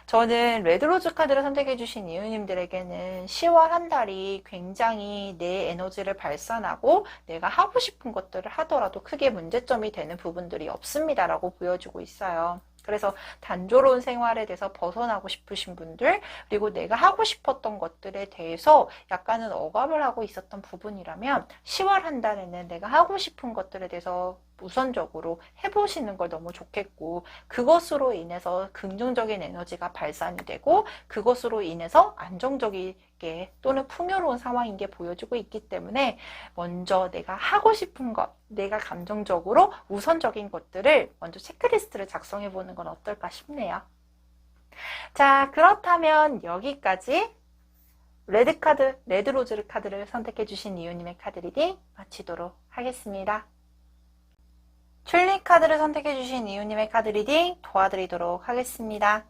Speaker 1: 저는 레드로즈 카드를 선택해주신 이웃님들에게는 10월 한 달이 굉장히 내 에너지를 발산하고 내가 하고 싶은 것들을 하더라도 크게 문제점이 되는 부분들이 없습니다라고 보여주고 있어요. 그래서 단조로운 생활에 대해서 벗어나고 싶으신 분들, 그리고 내가 하고 싶었던 것들에 대해서 약간은 억압을 하고 있었던 부분이라면 10월 한 달에는 내가 하고 싶은 것들에 대해서 우선적으로 해보시는 걸 너무 좋겠고, 그것으로 인해서 긍정적인 에너지가 발산이 되고 그것으로 인해서 안정적이게 또는 풍요로운 상황인 게 보여주고 있기 때문에 먼저 내가 하고 싶은 것, 내가 감정적으로 우선적인 것들을 먼저 체크리스트를 작성해 보는 건 어떨까 싶네요. 자, 그렇다면 여기까지 레드로즈 카드를 선택해 주신 이유님의 카드 리딩 마치도록 하겠습니다. 튤립 카드를 선택해 주신 이유님의 카드 리딩 도와드리도록 하겠습니다.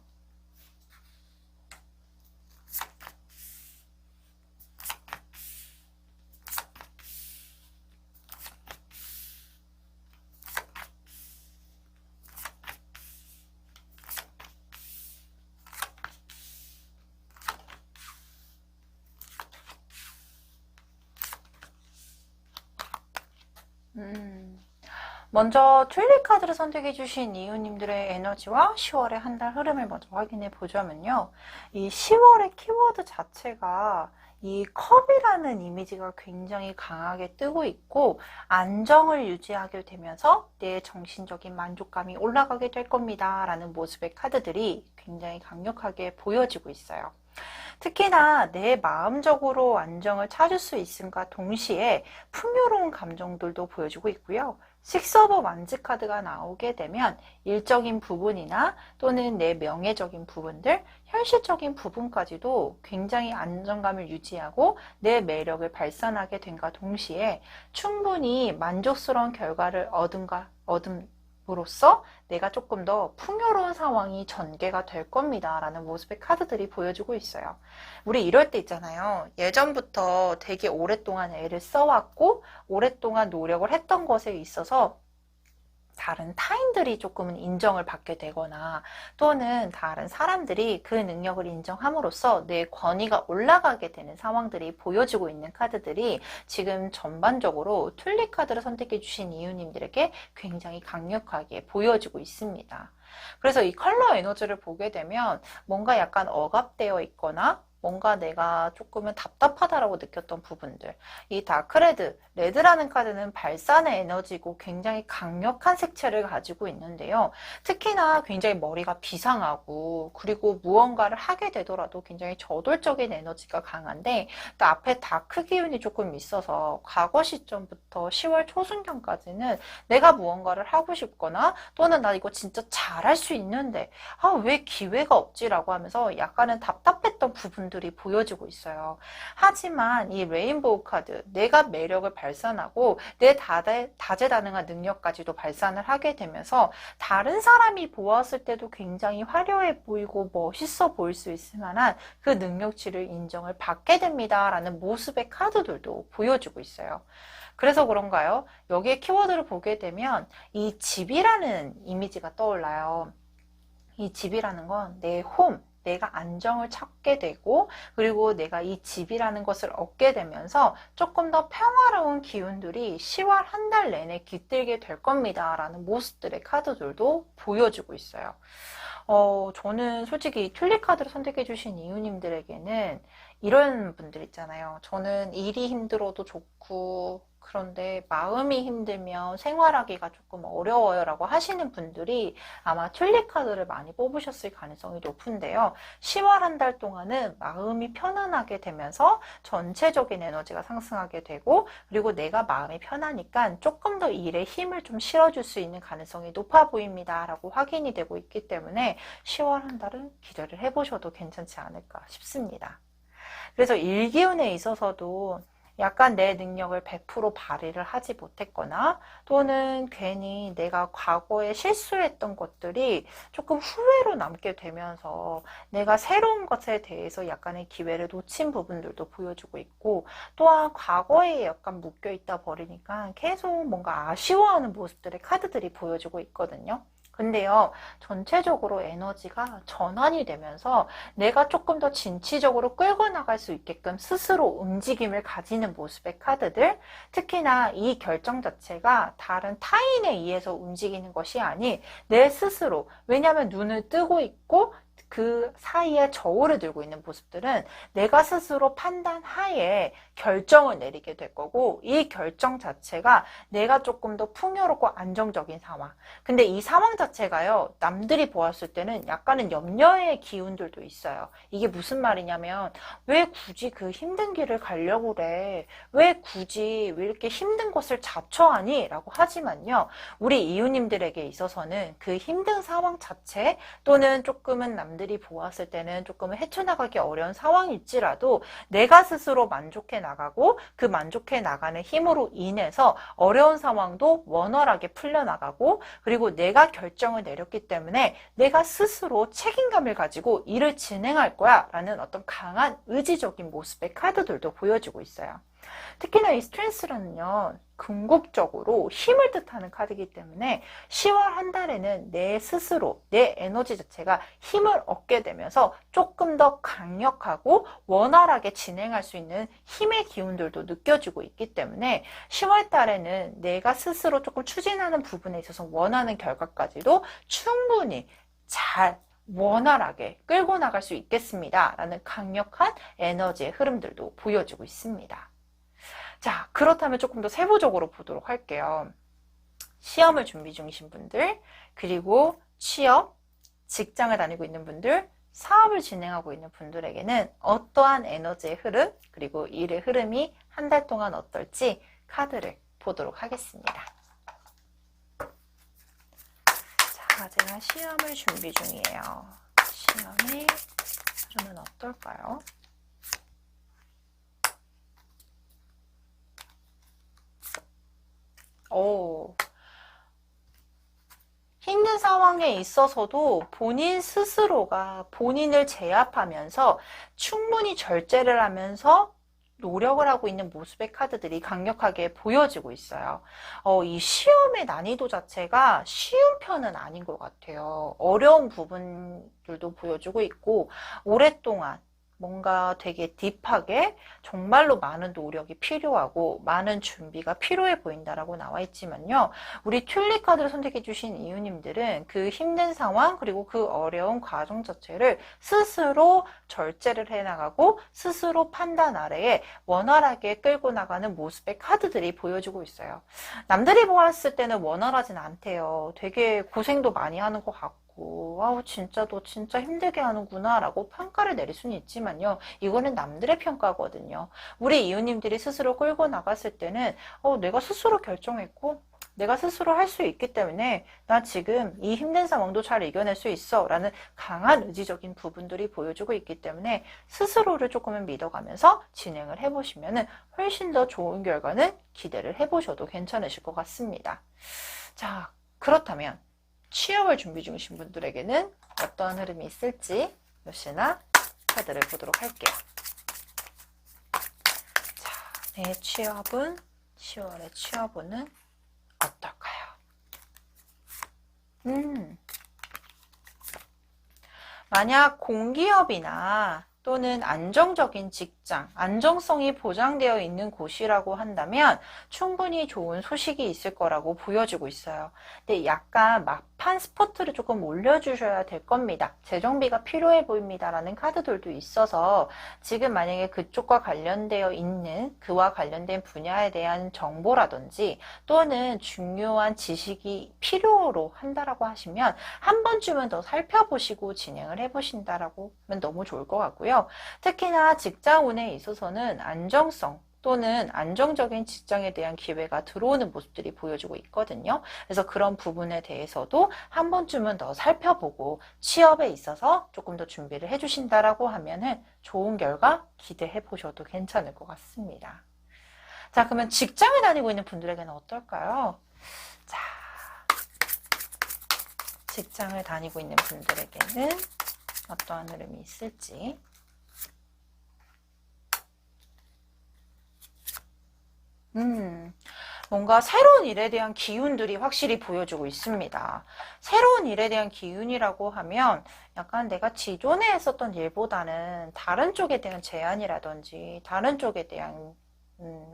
Speaker 1: 먼저 튤립 카드를 선택해 주신 이웃님들의 에너지와 10월의 한 달 흐름을 먼저 확인해 보자면요. 이 10월의 키워드 자체가 이 컵이라는 이미지가 굉장히 강하게 뜨고 있고, 안정을 유지하게 되면서 내 정신적인 만족감이 올라가게 될 겁니다 라는 모습의 카드들이 굉장히 강력하게 보여지고 있어요. 특히나 내 마음적으로 안정을 찾을 수 있음과 동시에 풍요로운 감정들도 보여주고 있고요. 식서버 만지 카드가 나오게 되면 일적인 부분이나 또는 내 명예적인 부분들, 현실적인 부분까지도 굉장히 안정감을 유지하고 내 매력을 발산하게 됨과 동시에 충분히 만족스러운 결과를 얻음으로써 내가 조금 더 풍요로운 상황이 전개가 될 겁니다 라는 모습의 카드들이 보여주고 있어요. 우리 이럴 때 있잖아요. 예전부터 되게 오랫동안 애를 써왔고 오랫동안 노력을 했던 것에 있어서 다른 타인들이 조금은 인정을 받게 되거나 또는 다른 사람들이 그 능력을 인정함으로써 내 권위가 올라가게 되는 상황들이 보여지고 있는 카드들이 지금 전반적으로 튤립 카드를 선택해 주신 이웃님들에게 굉장히 강력하게 보여지고 있습니다. 그래서 이 컬러 에너지를 보게 되면 뭔가 약간 억압되어 있거나 뭔가 내가 조금은 답답하다라고 느꼈던 부분들, 이 다크레드, 레드라는 카드는 발산의 에너지고 굉장히 강력한 색채를 가지고 있는데요. 특히나 굉장히 머리가 비상하고 그리고 무언가를 하게 되더라도 굉장히 저돌적인 에너지가 강한데, 또 앞에 다크 기운이 조금 있어서 과거 시점부터 10월 초순경까지는 내가 무언가를 하고 싶거나 또는 나 이거 진짜 잘할 수 있는데 왜 기회가 없지라고 하면서 약간은 답답했던 부분들이 보여지고 있어요. 하지만 이 레인보우 카드, 내가 매력을 발산하고 내 다재다능한 능력까지도 발산을 하게 되면서 다른 사람이 보았을 때도 굉장히 화려해 보이고 멋있어 보일 수 있을 만한 그 능력치를 인정을 받게 됩니다 라는 모습의 카드들도 보여주고 있어요. 그래서 그런가요? 여기에 키워드를 보게 되면 이 집이라는 이미지가 떠올라요. 이 집이라는 건 내 홈, 내가 안정을 찾게 되고, 그리고 내가 이 집이라는 것을 얻게 되면서 조금 더 평화로운 기운들이 10월 한 달 내내 깃들게 될 겁니다 라는 모습들의 카드들도 보여주고 있어요. 저는 솔직히 튤립 카드를 선택해 주신 이유님들에게는 이런 분들 있잖아요. 저는 일이 힘들어도 좋고, 그런데 마음이 힘들면 생활하기가 조금 어려워요 라고 하시는 분들이 아마 튤립 카드를 많이 뽑으셨을 가능성이 높은데요. 10월 한 달 동안은 마음이 편안하게 되면서 전체적인 에너지가 상승하게 되고, 그리고 내가 마음이 편하니까 조금 더 일에 힘을 좀 실어줄 수 있는 가능성이 높아 보입니다 라고 확인이 되고 있기 때문에 10월 한 달은 기대를 해보셔도 괜찮지 않을까 싶습니다. 그래서 일기운에 있어서도 약간 내 능력을 100% 발휘를 하지 못했거나, 또는 괜히 내가 과거에 실수했던 것들이 조금 후회로 남게 되면서 내가 새로운 것에 대해서 약간의 기회를 놓친 부분들도 보여주고 있고, 또한 과거에 약간 묶여 있다 버리니까 계속 뭔가 아쉬워하는 모습들의 카드들이 보여주고 있거든요. 근데요, 전체적으로 에너지가 전환이 되면서 내가 조금 더 진취적으로 끌고 나갈 수 있게끔 스스로 움직임을 가지는 모습의 카드들, 특히나 이 결정 자체가 다른 타인에 의해서 움직이는 것이 아닌 내 스스로, 왜냐하면 눈을 뜨고 있고 그 사이에 저울을 들고 있는 모습들은 내가 스스로 판단하에 결정을 내리게 될 거고, 이 결정 자체가 내가 조금 더 풍요롭고 안정적인 상황. 근데 이 상황 자체가요, 남들이 보았을 때는 약간은 염려의 기운들도 있어요. 이게 무슨 말이냐면, 왜 굳이 그 힘든 길을 가려고 그래? 왜 굳이 왜 이렇게 힘든 것을 자처하니? 라고 하지만요, 우리 이웃님들에게 있어서는 그 힘든 상황 자체, 또는 조금은 남들이 보았을 때는 조금은 헤쳐나가기 어려운 상황일지라도 내가 스스로 만족해 나가고, 그 만족해 나가는 힘으로 인해서 어려운 상황도 원활하게 풀려나가고, 그리고 내가 결정을 내렸기 때문에 내가 스스로 책임감을 가지고 일을 진행할 거야 라는 어떤 강한 의지적인 모습의 카드들도 보여주고 있어요. 특히나 이 스트렝스는요, 궁극적으로 힘을 뜻하는 카드이기 때문에 10월 한 달에는 내 스스로, 내 에너지 자체가 힘을 얻게 되면서 조금 더 강력하고 원활하게 진행할 수 있는 힘의 기운들도 느껴지고 있기 때문에 10월 달에는 내가 스스로 조금 추진하는 부분에 있어서 원하는 결과까지도 충분히 잘 원활하게 끌고 나갈 수 있겠습니다 라는 강력한 에너지의 흐름들도 보여주고 있습니다. 자, 그렇다면 조금 더 세부적으로 보도록 할게요. 시험을 준비 중이신 분들, 그리고 취업, 직장을 다니고 있는 분들, 사업을 진행하고 있는 분들에게는 어떠한 에너지의 흐름, 그리고 일의 흐름이 한 달 동안 어떨지 카드를 보도록 하겠습니다. 자, 제가 시험을 준비 중이에요. 시험의 흐름은 어떨까요? 힘든 상황에 있어서도 본인 스스로가 본인을 제압하면서 충분히 절제를 하면서 노력을 하고 있는 모습의 카드들이 강력하게 보여지고 있어요. 이 시험의 난이도 자체가 쉬운 편은 아닌 것 같아요. 어려운 부분들도 보여주고 있고, 오랫동안 뭔가 되게 딥하게 정말로 많은 노력이 필요하고 많은 준비가 필요해 보인다라고 나와 있지만요. 우리 튤립 카드를 선택해 주신 이유님들은 그 힘든 상황, 그리고 그 어려운 과정 자체를 스스로 절제를 해나가고 스스로 판단 아래에 원활하게 끌고 나가는 모습의 카드들이 보여주고 있어요. 남들이 보았을 때는 원활하진 않대요. 되게 고생도 많이 하는 것 같고, 아우 진짜 너 진짜 힘들게 하는구나 라고 평가를 내릴 수는 있지만요, 이거는 남들의 평가거든요. 우리 이웃님들이 스스로 끌고 나갔을 때는 내가 스스로 결정했고 내가 스스로 할 수 있기 때문에 나 지금 이 힘든 상황도 잘 이겨낼 수 있어 라는 강한 의지적인 부분들이 보여주고 있기 때문에 스스로를 조금은 믿어가면서 진행을 해보시면 훨씬 더 좋은 결과는 기대를 해보셔도 괜찮으실 것 같습니다. 자, 그렇다면 취업을 준비 중이신 분들에게는 어떠한 흐름이 있을지 역시나 카드를 보도록 할게요. 자, 내 취업은 10월의 취업운은 어떨까요? 만약 공기업이나 또는 안정적인 직장, 안정성이 보장되어 있는 곳이라고 한다면 충분히 좋은 소식이 있을 거라고 보여지고 있어요. 근데 약간 막판 스포트를 조금 올려주셔야 될 겁니다. 재정비가 필요해 보입니다 라는 카드들도 있어서 지금 만약에 그쪽과 관련되어 있는 그와 관련된 분야에 대한 정보라든지 또는 중요한 지식이 필요로 한다라고 하시면 한 번쯤은 더 살펴보시고 진행을 해보신다라고 하면 너무 좋을 것 같고요. 특히나 직장운에 있어서는 안정성 또는 안정적인 직장에 대한 기회가 들어오는 모습들이 보여지고 있거든요. 그래서 그런 부분에 대해서도 한 번쯤은 더 살펴보고 취업에 있어서 조금 더 준비를 해주신다라고 하면은 좋은 결과 기대해 보셔도 괜찮을 것 같습니다. 자, 그러면 직장을 다니고 있는 분들에게는 어떨까요? 자, 직장을 다니고 있는 분들에게는 어떠한 흐름이 있을지. 뭔가 새로운 일에 대한 기운들이 확실히 보여주고 있습니다. 새로운 일에 대한 기운이라고 하면 약간 내가 기존에 했었던 일보다는 다른 쪽에 대한 제안이라든지 다른 쪽에 대한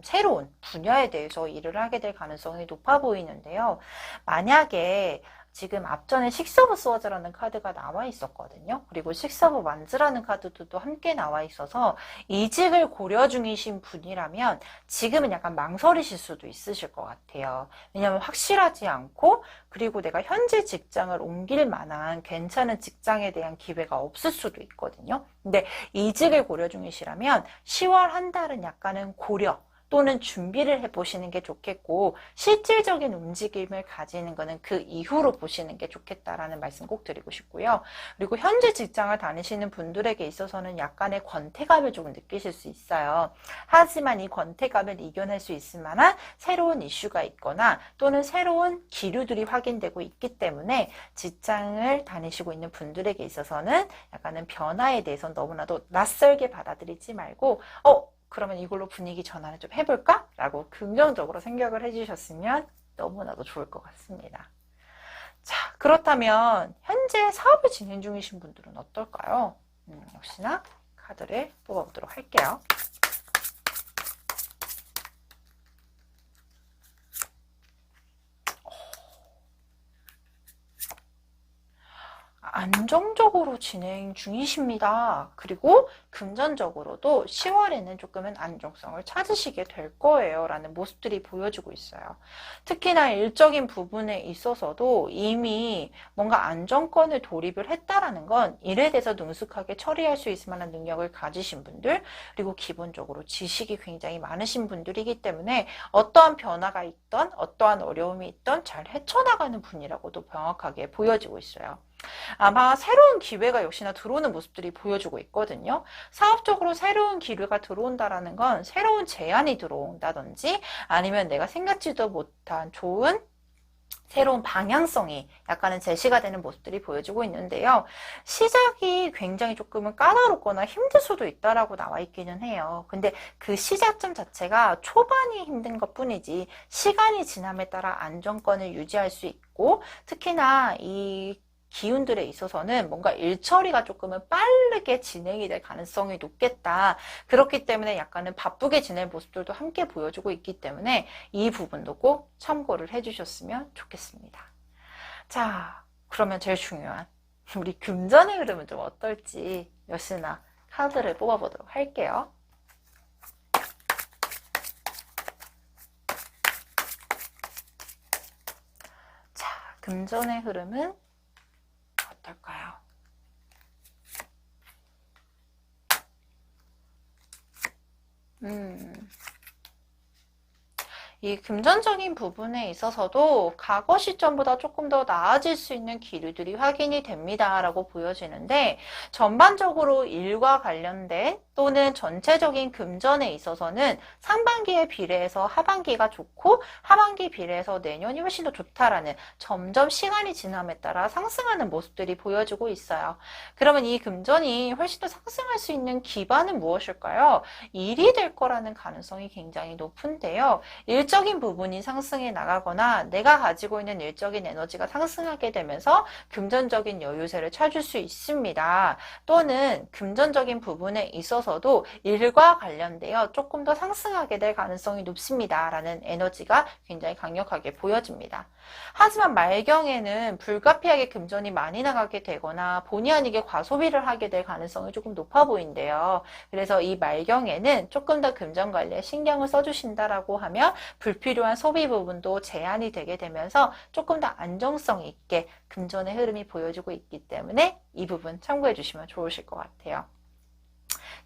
Speaker 1: 새로운 분야에 대해서 일을 하게 될 가능성이 높아 보이는데요. 만약에 지금 앞전에 식스 오브 스워즈라는 카드가 나와 있었거든요. 그리고 식스 오브 완즈라는 카드도 함께 나와 있어서 이직을 고려 중이신 분이라면 지금은 약간 망설이실 수도 있으실 것 같아요. 왜냐하면 확실하지 않고 그리고 내가 현재 직장을 옮길 만한 괜찮은 직장에 대한 기회가 없을 수도 있거든요. 근데 이직을 고려 중이시라면 10월 한 달은 약간은 고려 또는 준비를 해보시는 게 좋겠고 실질적인 움직임을 가지는 것은 그 이후로 보시는 게 좋겠다라는 말씀 꼭 드리고 싶고요. 그리고 현재 직장을 다니시는 분들에게 있어서는 약간의 권태감을 조금 느끼실 수 있어요. 하지만 이 권태감을 이겨낼 수 있을 만한 새로운 이슈가 있거나 또는 새로운 기류들이 확인되고 있기 때문에 직장을 다니시고 있는 분들에게 있어서는 약간은 변화에 대해서 너무나도 낯설게 받아들이지 말고 그러면 이걸로 분위기 전환을 좀 해볼까? 라고 긍정적으로 생각을 해주셨으면 너무나도 좋을 것 같습니다. 자, 그렇다면 현재 사업을 진행 중이신 분들은 어떨까요? 역시나 카드를 뽑아보도록 할게요. 안정적으로 진행 중이십니다. 그리고 금전적으로도 10월에는 조금은 안정성을 찾으시게 될 거예요. 라는 모습들이 보여지고 있어요. 특히나 일적인 부분에 있어서도 이미 뭔가 안정권을 돌입을 했다라는 건 일에 대해서 능숙하게 처리할 수 있을 만한 능력을 가지신 분들 그리고 기본적으로 지식이 굉장히 많으신 분들이기 때문에 어떠한 변화가 있던 어떠한 어려움이 있던 잘 헤쳐나가는 분이라고도 명확하게 보여지고 있어요. 아마 새로운 기회가 역시나 들어오는 모습들이 보여주고 있거든요. 사업적으로 새로운 기회가 들어온다라는 건 새로운 제안이 들어온다든지 아니면 내가 생각지도 못한 좋은 새로운 방향성이 약간은 제시가 되는 모습들이 보여지고 있는데요. 시작이 굉장히 조금은 까다롭거나 힘들 수도 있다라고 나와 있기는 해요. 근데 그 시작점 자체가 초반이 힘든 것 뿐이지 시간이 지남에 따라 안정권을 유지할 수 있고 특히나 이 기운들에 있어서는 뭔가 일 처리가 조금은 빠르게 진행이 될 가능성이 높겠다. 그렇기 때문에 약간은 바쁘게 지낼 모습들도 함께 보여주고 있기 때문에 이 부분도 꼭 참고를 해주셨으면 좋겠습니다. 자, 그러면 제일 중요한 우리 금전의 흐름은 좀 어떨지 역시나 카드를 뽑아보도록 할게요. 자, 금전의 흐름은 어떨까요? 이 금전적인 부분에 있어서도 과거 시점보다 조금 더 나아질 수 있는 기류들이 확인이 됩니다. 라고 보여지는데 전반적으로 일과 관련된 또는 전체적인 금전에 있어서는 상반기에 비례해서 하반기가 좋고 하반기 비례해서 내년이 훨씬 더 좋다라는 점점 시간이 지남에 따라 상승하는 모습들이 보여지고 있어요. 그러면 이 금전이 훨씬 더 상승할 수 있는 기반은 무엇일까요? 일이 될 거라는 가능성이 굉장히 높은데요. 일적 일적인 부분이 상승해 나가거나 내가 가지고 있는 일적인 에너지가 상승하게 되면서 금전적인 여유세를 찾을 수 있습니다. 또는 금전적인 부분에 있어서도 일과 관련되어 조금 더 상승하게 될 가능성이 높습니다. 라는 에너지가 굉장히 강력하게 보여집니다. 하지만 말경에는 불가피하게 금전이 많이 나가게 되거나 본의 아니게 과소비를 하게 될 가능성이 조금 높아 보인대요. 그래서 이 말경에는 조금 더 금전 관리에 신경을 써주신다라고 하면 불필요한 소비 부분도 제한이 되게 되면서 조금 더 안정성 있게 금전의 흐름이 보여지고 있기 때문에 이 부분 참고해 주시면 좋으실 것 같아요.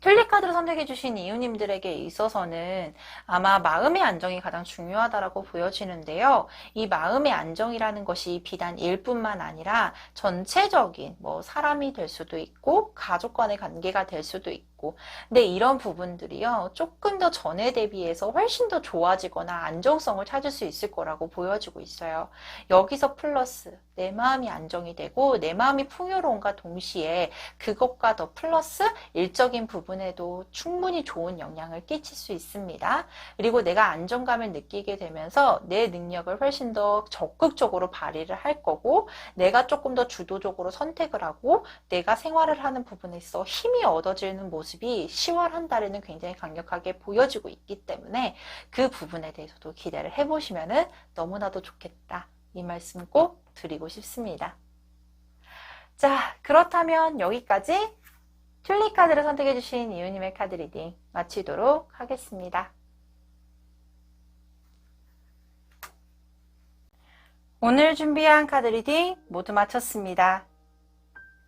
Speaker 1: 튤립 카드를 선택해 주신 이웃님들에게 있어서는 아마 마음의 안정이 가장 중요하다라고 보여지는데요. 이 마음의 안정이라는 것이 비단 일뿐만 아니라 전체적인 사람이 될 수도 있고 가족 간의 관계가 될 수도 있고 근데 이런 부분들이요. 조금 더 전에 대비해서 훨씬 더 좋아지거나 안정성을 찾을 수 있을 거라고 보여지고 있어요. 여기서 플러스 내 마음이 안정이 되고 내 마음이 풍요로움과 동시에 그것과 더 플러스 일적인 부분에도 충분히 좋은 영향을 끼칠 수 있습니다. 그리고 내가 안정감을 느끼게 되면서 내 능력을 훨씬 더 적극적으로 발휘를 할 거고 내가 조금 더 주도적으로 선택을 하고 내가 생활을 하는 부분에 있어 힘이 얻어지는 모습이 10월 한 달에는 굉장히 강력하게 보여지고 있기 때문에 그 부분에 대해서도 기대를 해보시면 너무나도 좋겠다. 이 말씀 꼭 드리고 싶습니다. 자, 그렇다면 여기까지 튤립 카드를 선택해 주신 이웃님의 카드 리딩 마치도록 하겠습니다. 오늘 준비한 카드 리딩 모두 마쳤습니다.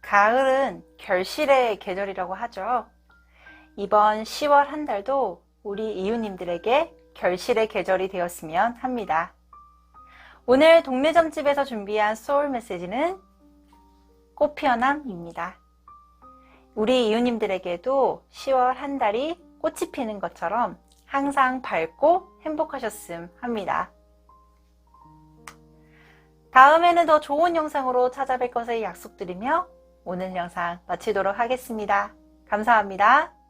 Speaker 1: 가을은 결실의 계절이라고 하죠. 이번 10월 한 달도 우리 이웃님들에게 결실의 계절이 되었으면 합니다. 오늘 동네 점집에서 준비한 소울 메시지는 꽃피어남입니다. 우리 이웃님들에게도 10월 한 달이 꽃이 피는 것처럼 항상 밝고 행복하셨음 합니다. 다음에는 더 좋은 영상으로 찾아뵐 것을 약속드리며 오늘 영상 마치도록 하겠습니다. 감사합니다.